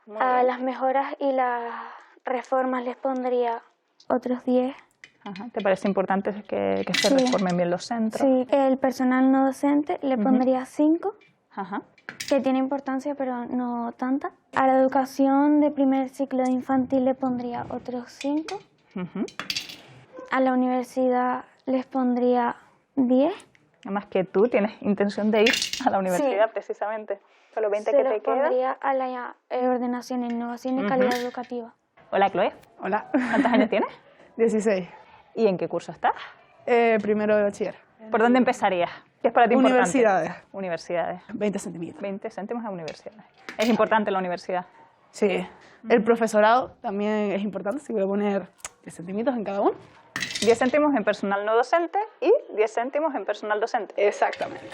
Muy A bien. las mejoras y las reformas les pondría otros 10. Ajá. ¿Te parece importante que se Sí. reformen bien los centros? Sí, el personal no docente le pondría 5, Ajá. que tiene importancia pero no tanta. A la educación de primer ciclo de infantil le pondría otros 5. A la universidad les pondría 10. Además que tú tienes intención de ir a la universidad precisamente. Con los 20 Se que los te quedan. pondría a la ordenación, innovación y calidad educativa. Hola, Chloe. Hola. ¿Cuántos años tienes? 16. ¿Y en qué curso estás? Primero de bachiller. ¿Por dónde empezarías? ¿Qué es para ti importante? Universidades. Universidades. 20 centímetros. 20 céntimos a universidades. ¿Es importante la universidad? Sí. El profesorado también es importante, así que voy a poner 10 centímetros en cada uno. 10 céntimos en personal no docente y 10 céntimos en personal docente. Exactamente.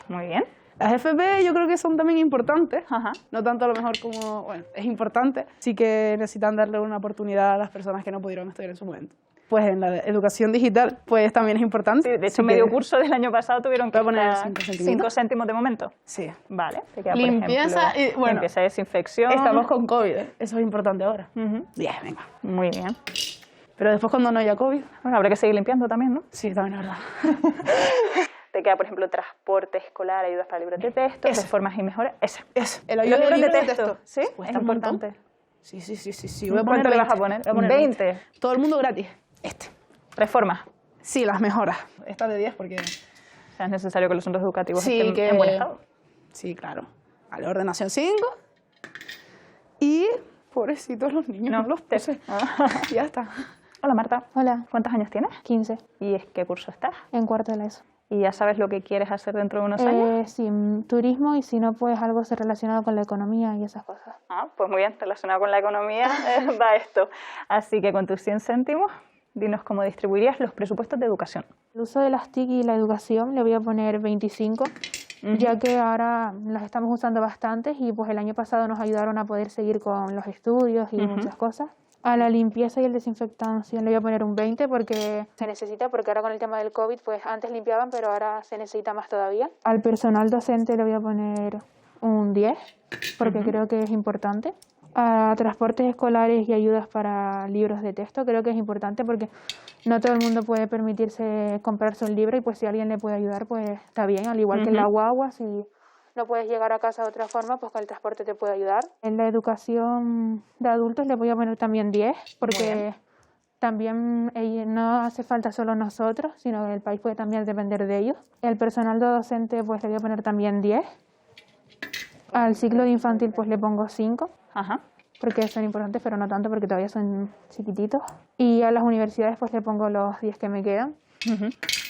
Muy bien. Las FP yo creo que son también importantes, no tanto a lo mejor como, bueno, es importante, sí que necesitan darle una oportunidad a las personas que no pudieron estudiar en su momento. Pues en la educación digital, pues también es importante. Sí, de hecho, medio curso del año pasado tuvieron que poner estar 5 centímetros. 5 céntimos de momento. Sí. Vale. Te queda, por Limpieza ejemplo, y, bueno, limpieza y desinfección. Estamos con COVID, eso es importante ahora. 10, venga. Muy bien. Pero después cuando no haya COVID... Bueno, habrá que seguir limpiando también, ¿no? Sí, también es verdad. Te queda, por ejemplo, transporte escolar, ayudas para libros de texto, reformas y mejoras. Eso. El ayuda Los de libros de libros texto. Sí, es Cuesta un montón. importante. Sí. Voy a poner ¿Cuánto le vas a 20. poner? Voy a poner 20. Todo el mundo gratis. Reformas. Sí, las mejoras. Esta de 10 porque... O sea, es necesario que los centros educativos Sí, estén que... en buen estado. Sí, claro. Vale, ordenación 5. Y... Pobrecitos los niños, no los puse. Ya está. Hola, Marta. Hola. ¿Cuántos años tienes? 15. ¿Y es qué curso estás? En cuarto de la ESO. ¿Y ya sabes lo que quieres hacer dentro de unos años? Sí, turismo y si no, pues algo relacionado con la economía y esas cosas. Ah, pues muy bien, relacionado con la economía va esto. Así que con tus 100 céntimos Dinos cómo distribuirías los presupuestos de educación. El uso de las TIC y la educación le voy a poner 25, ya que ahora las estamos usando bastantes y pues el año pasado nos ayudaron a poder seguir con los estudios y muchas cosas. A la limpieza y el desinfectación le voy a poner un 20 porque se necesita, porque ahora con el tema del COVID, pues antes limpiaban, pero ahora se necesita más todavía. Al personal docente le voy a poner un 10 porque creo que es importante. A transportes escolares y ayudas para libros de texto creo que es importante porque no todo el mundo puede permitirse comprarse un libro y pues si alguien le puede ayudar pues está bien, al igual que en la guagua, si no puedes llegar a casa de otra forma, pues con el transporte te puede ayudar. En la educación de adultos le voy a poner también 10 porque también no hace falta solo nosotros, sino que el país puede también depender de ellos. El personal docente pues le voy a poner también 10. Al ciclo de infantil pues le pongo 5. Porque son importantes, pero no tanto porque todavía son chiquititos. Y a las universidades pues le pongo los 10 que me quedan,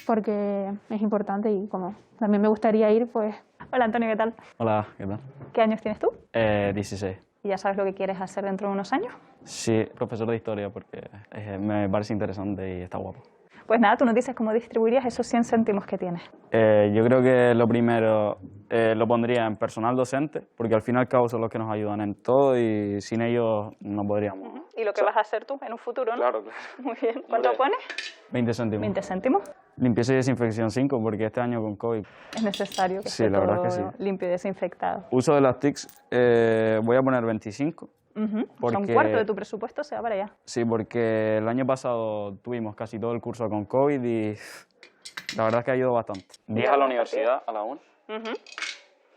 porque es importante y como también me gustaría ir, pues... Hola Antonio, ¿qué tal? Hola, ¿qué tal? ¿Qué años tienes tú? 16. ¿Y ya sabes lo que quieres hacer dentro de unos años? Sí, profesor de historia porque me parece interesante y está guapo. Pues nada, tú nos dices cómo distribuirías esos 100 céntimos que tienes. Yo creo que lo primero lo pondría en personal docente, porque al fin y al cabo son los que nos ayudan en todo y sin ellos no podríamos. ¿Y lo que vas a hacer tú en un futuro, no? Claro, claro. Muy bien. ¿Cuánto pones? 20 céntimos. 20 céntimos. Limpieza y desinfección 5, porque este año con COVID... Es necesario que sí, esté la verdad todo es que sí. limpio y desinfectado. Uso de las TICs voy a poner 25. O sea, un cuarto de tu presupuesto se va para allá. Sí, porque el año pasado tuvimos casi todo el curso con COVID y la verdad es que ha ido bastante. 10 a la universidad, a la UN.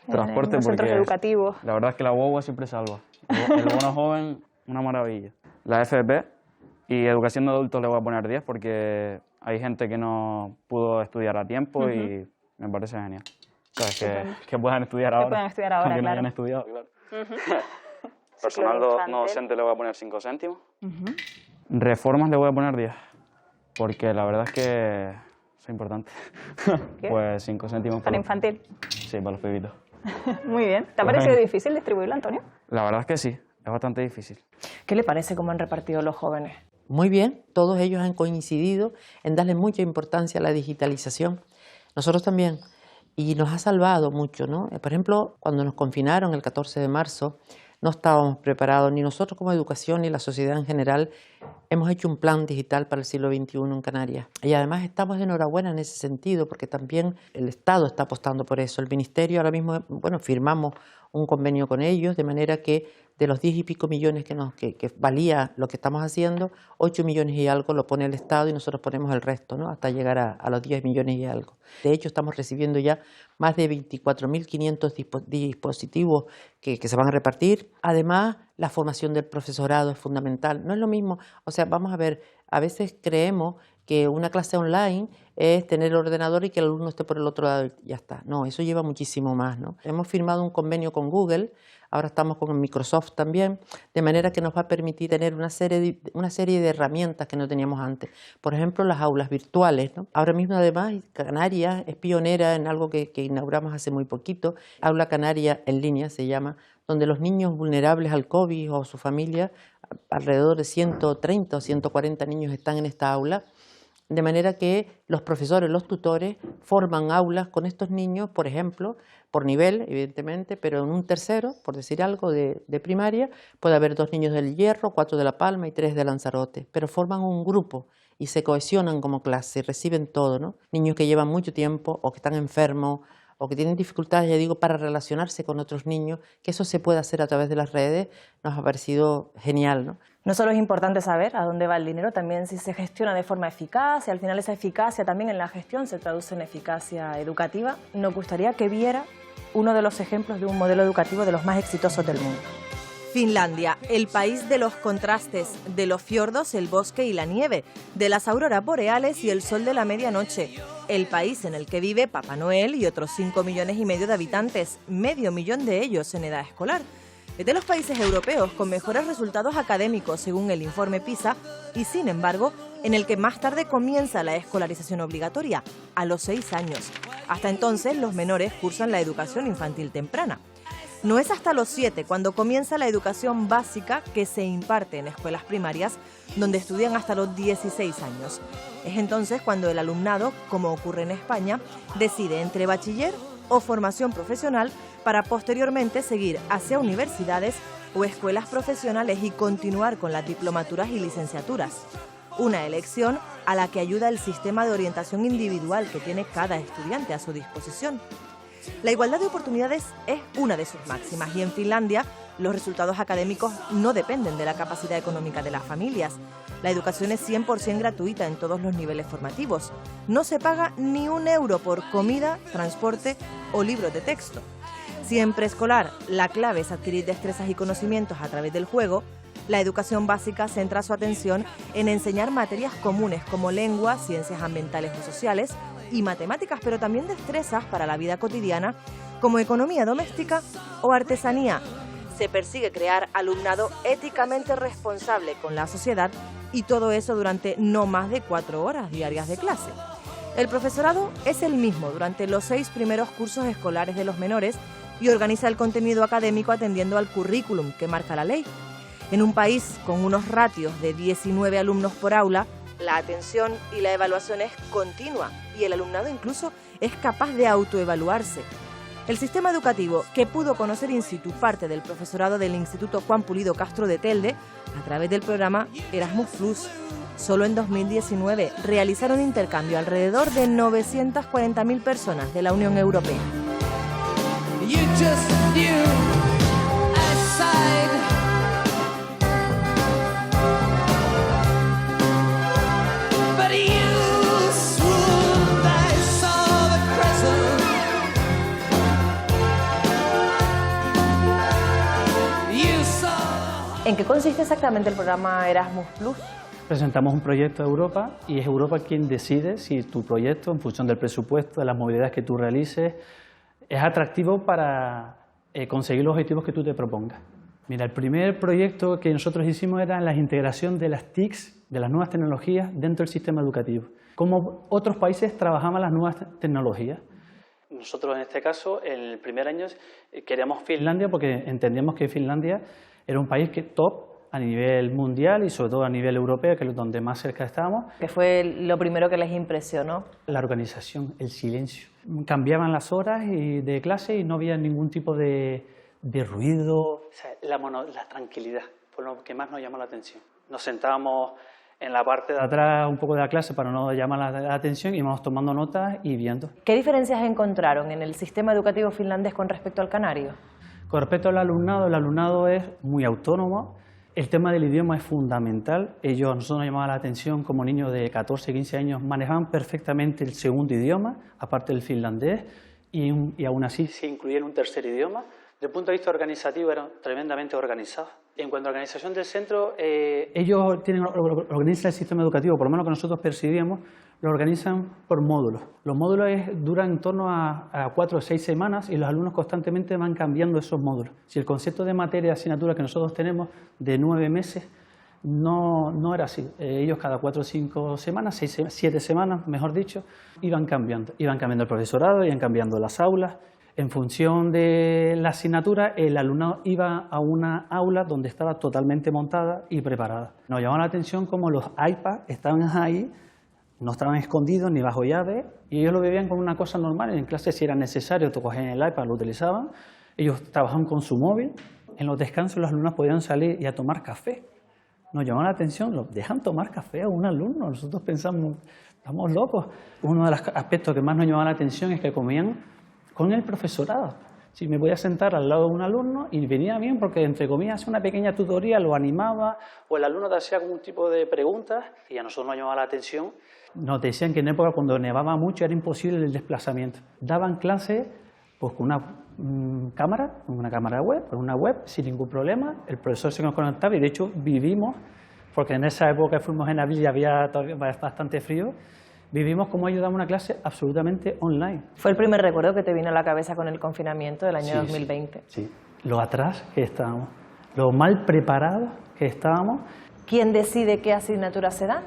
Transporte los centros educativos. La verdad es que la guagua siempre salva. El bono joven, una maravilla. La FP y educación de adultos le voy a poner 10 porque hay gente que no pudo estudiar a tiempo y me parece genial. O sea, que puedan estudiar ahora. Que puedan estudiar ahora, aunque claro. no hayan estudiado, claro. Personal no docente le voy a poner 5 céntimos. Reformas le voy a poner 10, porque la verdad es que es importante. Pues 5 céntimos. ¿Para infantil? Sí, para los pibitos. Muy bien. ¿Te ha parecido difícil distribuirlo, Antonio? La verdad es que sí, es bastante difícil. ¿Qué le parece cómo han repartido los jóvenes? Muy bien, todos ellos han coincidido en darle mucha importancia a la digitalización. Nosotros también. Y nos ha salvado mucho, ¿no? Por ejemplo, cuando nos confinaron el 14 de marzo, no estábamos preparados, ni nosotros como educación, ni la sociedad en general, hemos hecho un plan digital para el siglo XXI en Canarias. Y además estamos de enhorabuena en ese sentido, porque también el Estado está apostando por eso. El Ministerio ahora mismo, bueno, firmamos un convenio con ellos, de manera que de los 10 y pico millones que valía lo que estamos haciendo, 8 millones y algo lo pone el Estado y nosotros ponemos el resto, ¿no? Hasta llegar a los 10 millones y algo. De hecho, estamos recibiendo ya más de 24.500 dispositivos que se van a repartir. Además, la formación del profesorado es fundamental. No es lo mismo, o sea, vamos a ver, a veces creemos que una clase online es tener el ordenador y que el alumno esté por el otro lado y ya está. No, eso lleva muchísimo más, ¿no? Hemos firmado un convenio con Google, ahora estamos con Microsoft también, de manera que nos va a permitir tener una serie de herramientas que no teníamos antes. Por ejemplo, las aulas virtuales, ¿no? Ahora mismo, además, Canarias es pionera en algo que inauguramos hace muy poquito, Aula Canaria en línea se llama, donde los niños vulnerables al COVID o su familia, alrededor de 130 o 140 niños están en esta aula, de manera que los profesores, los tutores, forman aulas con estos niños, por ejemplo, por nivel, evidentemente, pero en un tercero, por decir algo, de primaria, puede haber 2 niños del Hierro, 4 de La Palma y 3 de Lanzarote, pero forman un grupo y se cohesionan como clase, reciben todo, ¿no? Niños que llevan mucho tiempo o que están enfermos o que tienen dificultades, ya digo, para relacionarse con otros niños, que eso se puede hacer a través de las redes, nos ha parecido genial, ¿no? No solo es importante saber a dónde va el dinero, también si se gestiona de forma eficaz y al final esa eficacia también en la gestión se traduce en eficacia educativa. Nos gustaría que viera uno de los ejemplos de un modelo educativo de los más exitosos del mundo. Finlandia, el país de los contrastes, de los fiordos, el bosque y la nieve, de las auroras boreales y el sol de la medianoche. El país en el que vive Papá Noel y otros 5,5 millones de habitantes, medio millón de ellos en edad escolar. Es de los países europeos con mejores resultados académicos según el informe PISA y, sin embargo, en el que más tarde comienza la escolarización obligatoria, a los 6 años. Hasta entonces, los menores cursan la educación infantil temprana. No es hasta los 7 cuando comienza la educación básica que se imparte en escuelas primarias, donde estudian hasta los 16 años. Es entonces cuando el alumnado, como ocurre en España, decide entre bachiller o formación profesional para posteriormente seguir hacia universidades o escuelas profesionales y continuar con las diplomaturas y licenciaturas. Una elección a la que ayuda el sistema de orientación individual que tiene cada estudiante a su disposición. La igualdad de oportunidades es una de sus máximas y en Finlandia los resultados académicos no dependen de la capacidad económica de las familias. La educación es 100% gratuita en todos los niveles formativos. No se paga ni un euro por comida, transporte o libros de texto. Si en preescolar la clave es adquirir destrezas y conocimientos a través del juego, la educación básica centra su atención en enseñar materias comunes como lengua, ciencias ambientales o sociales y matemáticas, pero también destrezas para la vida cotidiana como economía doméstica o artesanía. Se persigue crear alumnado éticamente responsable con la sociedad y todo eso durante no más de 4 horas diarias de clase. El profesorado es el mismo durante los 6 primeros cursos escolares de los menores y organiza el contenido académico atendiendo al currículum que marca la ley. En un país con unos ratios de 19 alumnos por aula, la atención y la evaluación es continua y el alumnado incluso es capaz de autoevaluarse. El sistema educativo que pudo conocer in situ parte del profesorado del Instituto Juan Pulido Castro de Telde a través del programa Erasmus Plus. Solo en 2019 realizaron intercambio alrededor de 940.000 personas de la Unión Europea. ¿En qué consiste exactamente el programa Erasmus Plus? Presentamos un proyecto a Europa y es Europa quien decide si tu proyecto, en función del presupuesto, de las movilidades que tú realices, es atractivo para conseguir los objetivos que tú te propongas. Mira, el primer proyecto que nosotros hicimos era la integración de las TICs, de las nuevas tecnologías, dentro del sistema educativo. Cómo otros países trabajaban las nuevas tecnologías. Nosotros, en este caso, en el primer año queríamos Finlandia porque entendíamos que Finlandia era un país que top a nivel mundial y sobre todo a nivel europeo, que es donde más cerca estábamos. ¿Qué fue lo primero que les impresionó? La organización, el silencio. Cambiaban las horas de clase y no había ningún tipo de ruido. O sea, la tranquilidad fue lo que más nos llamó la atención. Nos sentábamos en la parte de atrás un poco de la clase para no llamar la atención y íbamos tomando notas y viendo. ¿Qué diferencias encontraron en el sistema educativo finlandés con respecto al canario? Con respecto al alumnado, el alumnado es muy autónomo. El tema del idioma es fundamental. Nosotros nos llamaban la atención como niños de 14, 15 años, manejaban perfectamente el segundo idioma, aparte del finlandés, y aún así se incluían un tercer idioma. Desde el punto de vista organizativo eran tremendamente organizados. En cuanto a organización del centro, ellos organizan el sistema educativo, por lo menos que nosotros percibíamos, lo organizan por módulos. Los módulos duran en torno a 4 o 6 semanas y los alumnos constantemente van cambiando esos módulos. Si el concepto de materia de asignatura que nosotros tenemos de 9 meses no era así. Ellos cada 4 o 5 semanas, 7 semanas, mejor dicho, iban cambiando. Iban cambiando el profesorado, iban cambiando las aulas. En función de la asignatura, el alumnado iba a una aula donde estaba totalmente montada y preparada. Nos llamó la atención cómo los iPads estaban ahí, no estaban escondidos ni bajo llave, y ellos lo vivían como una cosa normal. En clase, si era necesario, cogían el iPad, lo utilizaban. Ellos trabajaban con su móvil. En los descansos los alumnos podían salir y a tomar café. Nos llamó la atención, ¿los dejan tomar café a un alumno? Nosotros pensamos, estamos locos. Uno de los aspectos que más nos llamó la atención es que comían con el profesorado. Si me voy a sentar al lado de un alumno y venía bien porque, entre comillas, una pequeña tutoría, lo animaba o el alumno te hacía algún tipo de preguntas y a nosotros nos llamaba la atención. Nos decían que en época cuando nevaba mucho era imposible el desplazamiento. Daban clase pues, con una cámara web, con una web sin ningún problema. El profesor se nos conectaba y de hecho vivimos, porque en esa época fuimos en abril y había todavía bastante frío. Vivimos cómo ayudaba una clase absolutamente online. ¿Fue el primer recuerdo que te vino a la cabeza con el confinamiento del año 2020? Sí, lo atrás que estábamos, lo mal preparados que estábamos. ¿Quién decide qué asignaturas se dan?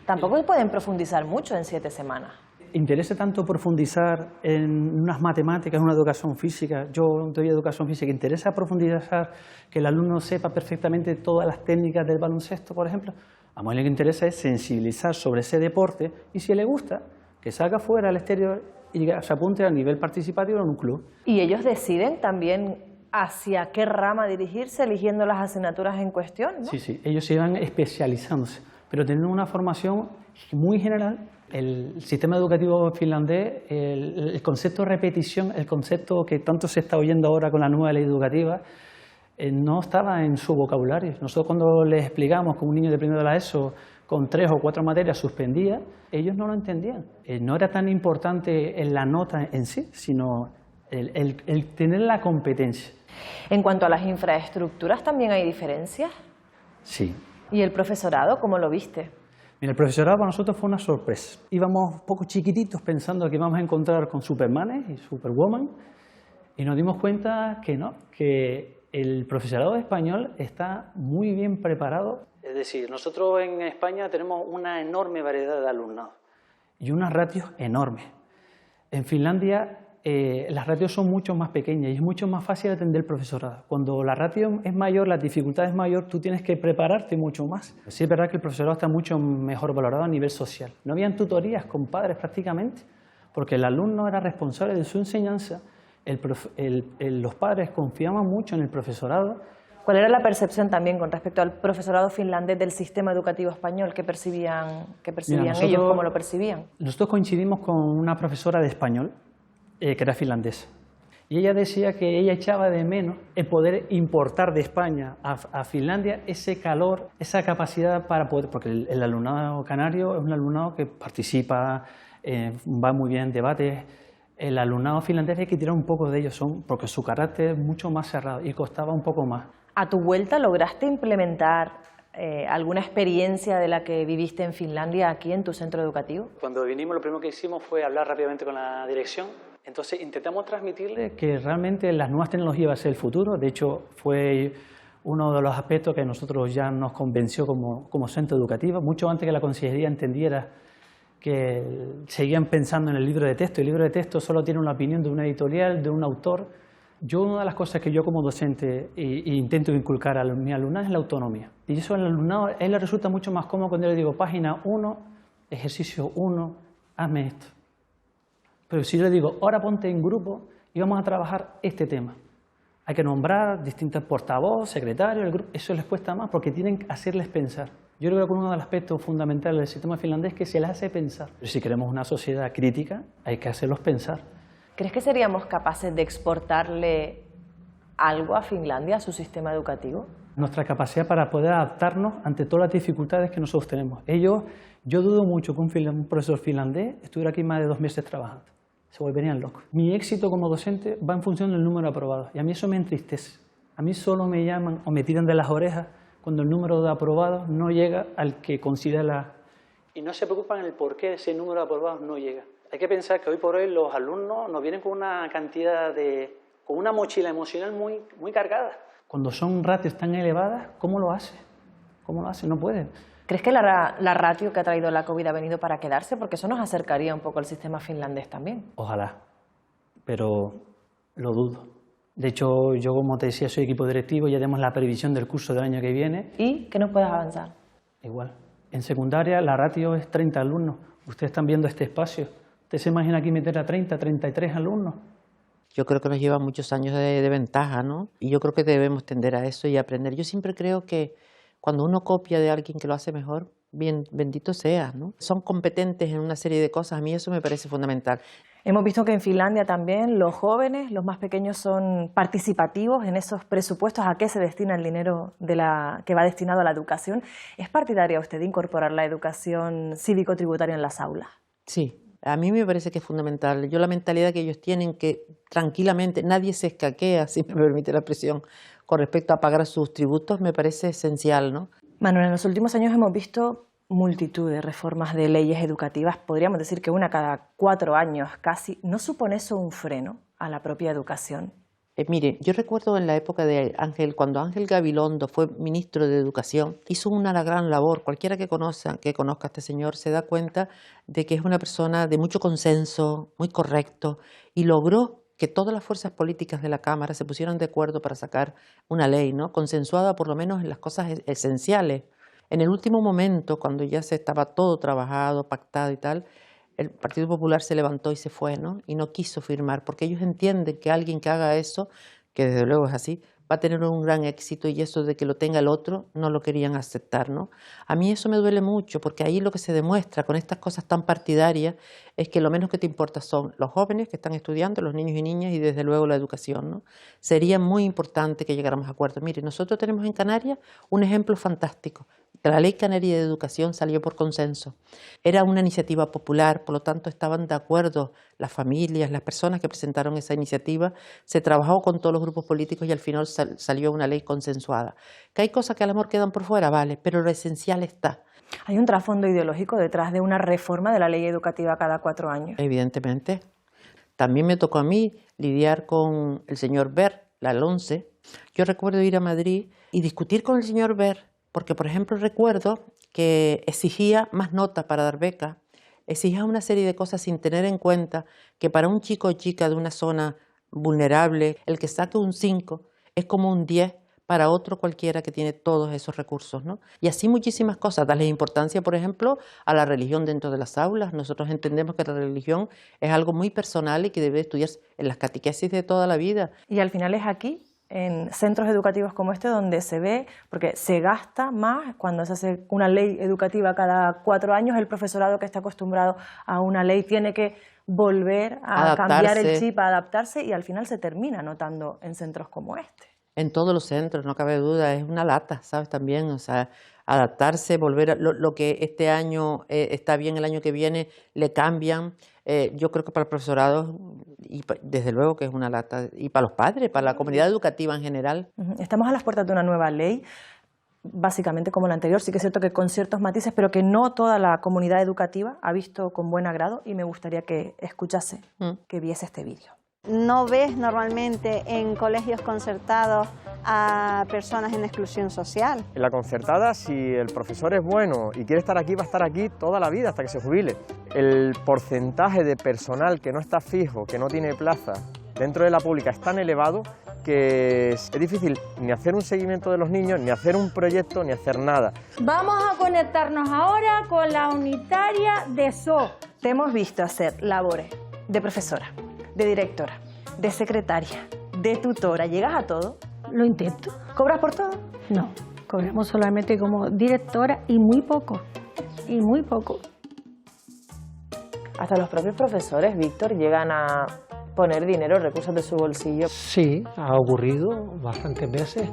Tampoco pueden profundizar mucho en 7 semanas. interese tanto profundizar en unas matemáticas, en una educación física, yo doy educación física, interesa profundizar que el alumno sepa perfectamente todas las técnicas del baloncesto, por ejemplo, a mí lo que interesa es sensibilizar sobre ese deporte y si le gusta, que salga fuera al exterior y se apunte a nivel participativo en un club. ¿Y ellos deciden también hacia qué rama dirigirse, eligiendo las asignaturas en cuestión, ¿no? Sí, sí, ellos se van especializándose, pero teniendo una formación muy general. El sistema educativo finlandés, el concepto de repetición, el concepto que tanto se está oyendo ahora con la nueva ley educativa, no estaba en su vocabulario. Nosotros cuando les explicamos que un niño de primero de la ESO con 3 o 4 materias suspendía, ellos no lo entendían. No era tan importante en la nota en sí, sino el tener la competencia. En cuanto a las infraestructuras, ¿también hay diferencias? Sí. ¿Y el profesorado, cómo lo viste? Mira, el profesorado para nosotros fue una sorpresa. Íbamos un poco chiquititos pensando que íbamos a encontrar con Supermanes y Superwoman y nos dimos cuenta que no, que el profesorado español está muy bien preparado. Es decir, nosotros en España tenemos una enorme variedad de alumnado y unas ratios enormes. En Finlandia las ratios son mucho más pequeñas y es mucho más fácil atender el profesorado. Cuando la ratio es mayor, la dificultad es mayor, tú tienes que prepararte mucho más. Sí es verdad que el profesorado está mucho mejor valorado a nivel social. No habían tutorías con padres prácticamente, porque el alumno era responsable de su enseñanza, los padres confiaban mucho en el profesorado. ¿Cuál era la percepción también con respecto al profesorado finlandés del sistema educativo español que percibían ellos, cómo lo percibían? Nosotros coincidimos con una profesora de español, que era finlandesa. Y ella decía que ella echaba de menos el poder importar de España a Finlandia ese calor, esa capacidad para poder, porque el alumnado canario es un alumnado que participa, va muy bien en debates. El alumnado finlandés hay que tirar un poco de ellos, porque su carácter es mucho más cerrado y costaba un poco más. ¿A tu vuelta lograste implementar alguna experiencia de la que viviste en Finlandia aquí en tu centro educativo? Cuando vinimos lo primero que hicimos fue hablar rápidamente con la dirección. Entonces intentamos transmitirle que realmente las nuevas tecnologías va a ser el futuro. De hecho, fue uno de los aspectos que a nosotros ya nos convenció como centro educativo, mucho antes que la consejería entendiera que seguían pensando en el libro de texto. El libro de texto solo tiene una opinión de un editorial, de un autor. Una de las cosas que yo como docente intento inculcar a mi alumnado es la autonomía. Y eso al alumnado, a él le resulta mucho más cómodo cuando le digo página 1, ejercicio 1, hazme esto. Pero si yo le digo, ahora ponte en grupo y vamos a trabajar este tema. Hay que nombrar distintos portavoces, secretarios, el grupo. Eso les cuesta más porque tienen que hacerles pensar. Yo creo que uno de los aspectos fundamentales del sistema finlandés es que se les hace pensar. Pero si queremos una sociedad crítica, hay que hacerlos pensar. ¿Crees que seríamos capaces de exportarle algo a Finlandia, a su sistema educativo? Nuestra capacidad para poder adaptarnos ante todas las dificultades que nosotros tenemos. Yo dudo mucho que un profesor finlandés estuviera aquí más de 2 meses trabajando. Se volverían locos. Mi éxito como docente va en función del número de aprobados y a mí eso me entristece. A mí solo me llaman o me tiran de las orejas cuando el número de aprobados no llega al que considera. Y no se preocupan en el por qué ese número de aprobados no llega. Hay que pensar que hoy por hoy los alumnos nos vienen con una cantidad con una mochila emocional muy cargada. Cuando son ratios tan elevadas, ¿cómo lo hace? ¿Cómo lo hace? No pueden. ¿Crees que la ratio que ha traído la COVID ha venido para quedarse? Porque eso nos acercaría un poco al sistema finlandés también. Ojalá, pero lo dudo. De hecho, yo como te decía, soy equipo directivo, ya tenemos la previsión del curso del año que viene. ¿Y qué nos puedes avanzar? Igual. En secundaria la ratio es 30 alumnos. Ustedes están viendo este espacio. ¿Usted se imagina aquí meter a 30, 33 alumnos? Yo creo que nos lleva muchos años de ventaja, ¿no? Y yo creo que debemos tender a eso y aprender. Yo siempre creo que cuando uno copia de alguien que lo hace mejor, bien, bendito sea, ¿no? Son competentes en una serie de cosas, a mí eso me parece fundamental. Hemos visto que en Finlandia también los jóvenes, los más pequeños, son participativos en esos presupuestos. ¿A qué se destina el dinero que va destinado a la educación? ¿Es partidaria usted de incorporar la educación cívico-tributaria en las aulas? Sí. A mí me parece que es fundamental. Yo la mentalidad que ellos tienen, que tranquilamente nadie se escaquea, si me permite la expresión, con respecto a pagar sus tributos, me parece esencial, ¿no? Manuel, en los últimos años hemos visto multitud de reformas de leyes educativas, podríamos decir que una cada 4 años casi. ¿No supone eso un freno a la propia educación? Mire, yo recuerdo en la época de Ángel, cuando Ángel Gabilondo fue ministro de Educación, hizo una gran labor. Cualquiera que conozca a este señor se da cuenta de que es una persona de mucho consenso, muy correcto, y logró que todas las fuerzas políticas de la Cámara se pusieran de acuerdo para sacar una ley, ¿no?, consensuada por lo menos en las cosas esenciales. En el último momento, cuando ya se estaba todo trabajado, pactado y tal, el Partido Popular se levantó y se fue, ¿no? Y no quiso firmar, porque ellos entienden que alguien que haga eso, que desde luego es así, va a tener un gran éxito, y eso de que lo tenga el otro no lo querían aceptar, ¿no? A mí eso me duele mucho, porque ahí lo que se demuestra con estas cosas tan partidarias es que lo menos que te importa son los jóvenes que están estudiando, los niños y niñas, y desde luego la educación, ¿no? Sería muy importante que llegáramos a acuerdos. Mire, nosotros tenemos en Canarias un ejemplo fantástico. La Ley Canaria de Educación salió por consenso. Era una iniciativa popular, por lo tanto estaban de acuerdo las familias, las personas que presentaron esa iniciativa. Se trabajó con todos los grupos políticos y al final salió una ley consensuada. Que hay cosas que a lo mejor quedan por fuera, vale, pero lo esencial está. ¿Hay un trasfondo ideológico detrás de una reforma de la ley educativa cada 4 años? Evidentemente. También me tocó a mí lidiar con el señor Wert, la Alonce. Yo recuerdo ir a Madrid y discutir con el señor Wert, porque, por ejemplo, recuerdo que exigía más nota para dar beca, exigía una serie de cosas sin tener en cuenta que para un chico o chica de una zona vulnerable, el que saque un 5 es como un 10 para otro cualquiera que tiene todos esos recursos, ¿no? Y así muchísimas cosas. Darle importancia, por ejemplo, a la religión dentro de las aulas. Nosotros entendemos que la religión es algo muy personal y que debe estudiarse en las catequesis de toda la vida. Y al final es aquí, en centros educativos como este, donde se ve, porque se gasta más cuando se hace una ley educativa cada 4 años, el profesorado que está acostumbrado a una ley tiene que volver a cambiar el chip, a adaptarse, y al final se termina notando en centros como este. En todos los centros, no cabe duda, es una lata, ¿sabes? También, o sea, adaptarse, volver a lo que este año está bien, el año que viene le cambian. Yo creo que para el profesorado, y desde luego que es una lata, y para los padres, para la comunidad educativa en general. Estamos a las puertas de una nueva ley, básicamente como la anterior, sí que es cierto que con ciertos matices, pero que no toda la comunidad educativa ha visto con buen agrado, y me gustaría que escuchase, que viese este vídeo. No ves normalmente en colegios concertados a personas en exclusión social. En la concertada, si el profesor es bueno y quiere estar aquí, va a estar aquí toda la vida hasta que se jubile. El porcentaje de personal que no está fijo, que no tiene plaza dentro de la pública es tan elevado que es difícil ni hacer un seguimiento de los niños, ni hacer un proyecto, ni hacer nada. Vamos a conectarnos ahora con la unitaria de SO. Te hemos visto hacer labores de profesora, de directora, de secretaria, de tutora. ¿Llegas a todo? Lo intento. ¿Cobras por todo? No, cobramos solamente como directora y muy poco. Y muy poco. Hasta los propios profesores, Víctor, llegan a poner dinero, recursos de su bolsillo. Sí, ha ocurrido bastantes veces.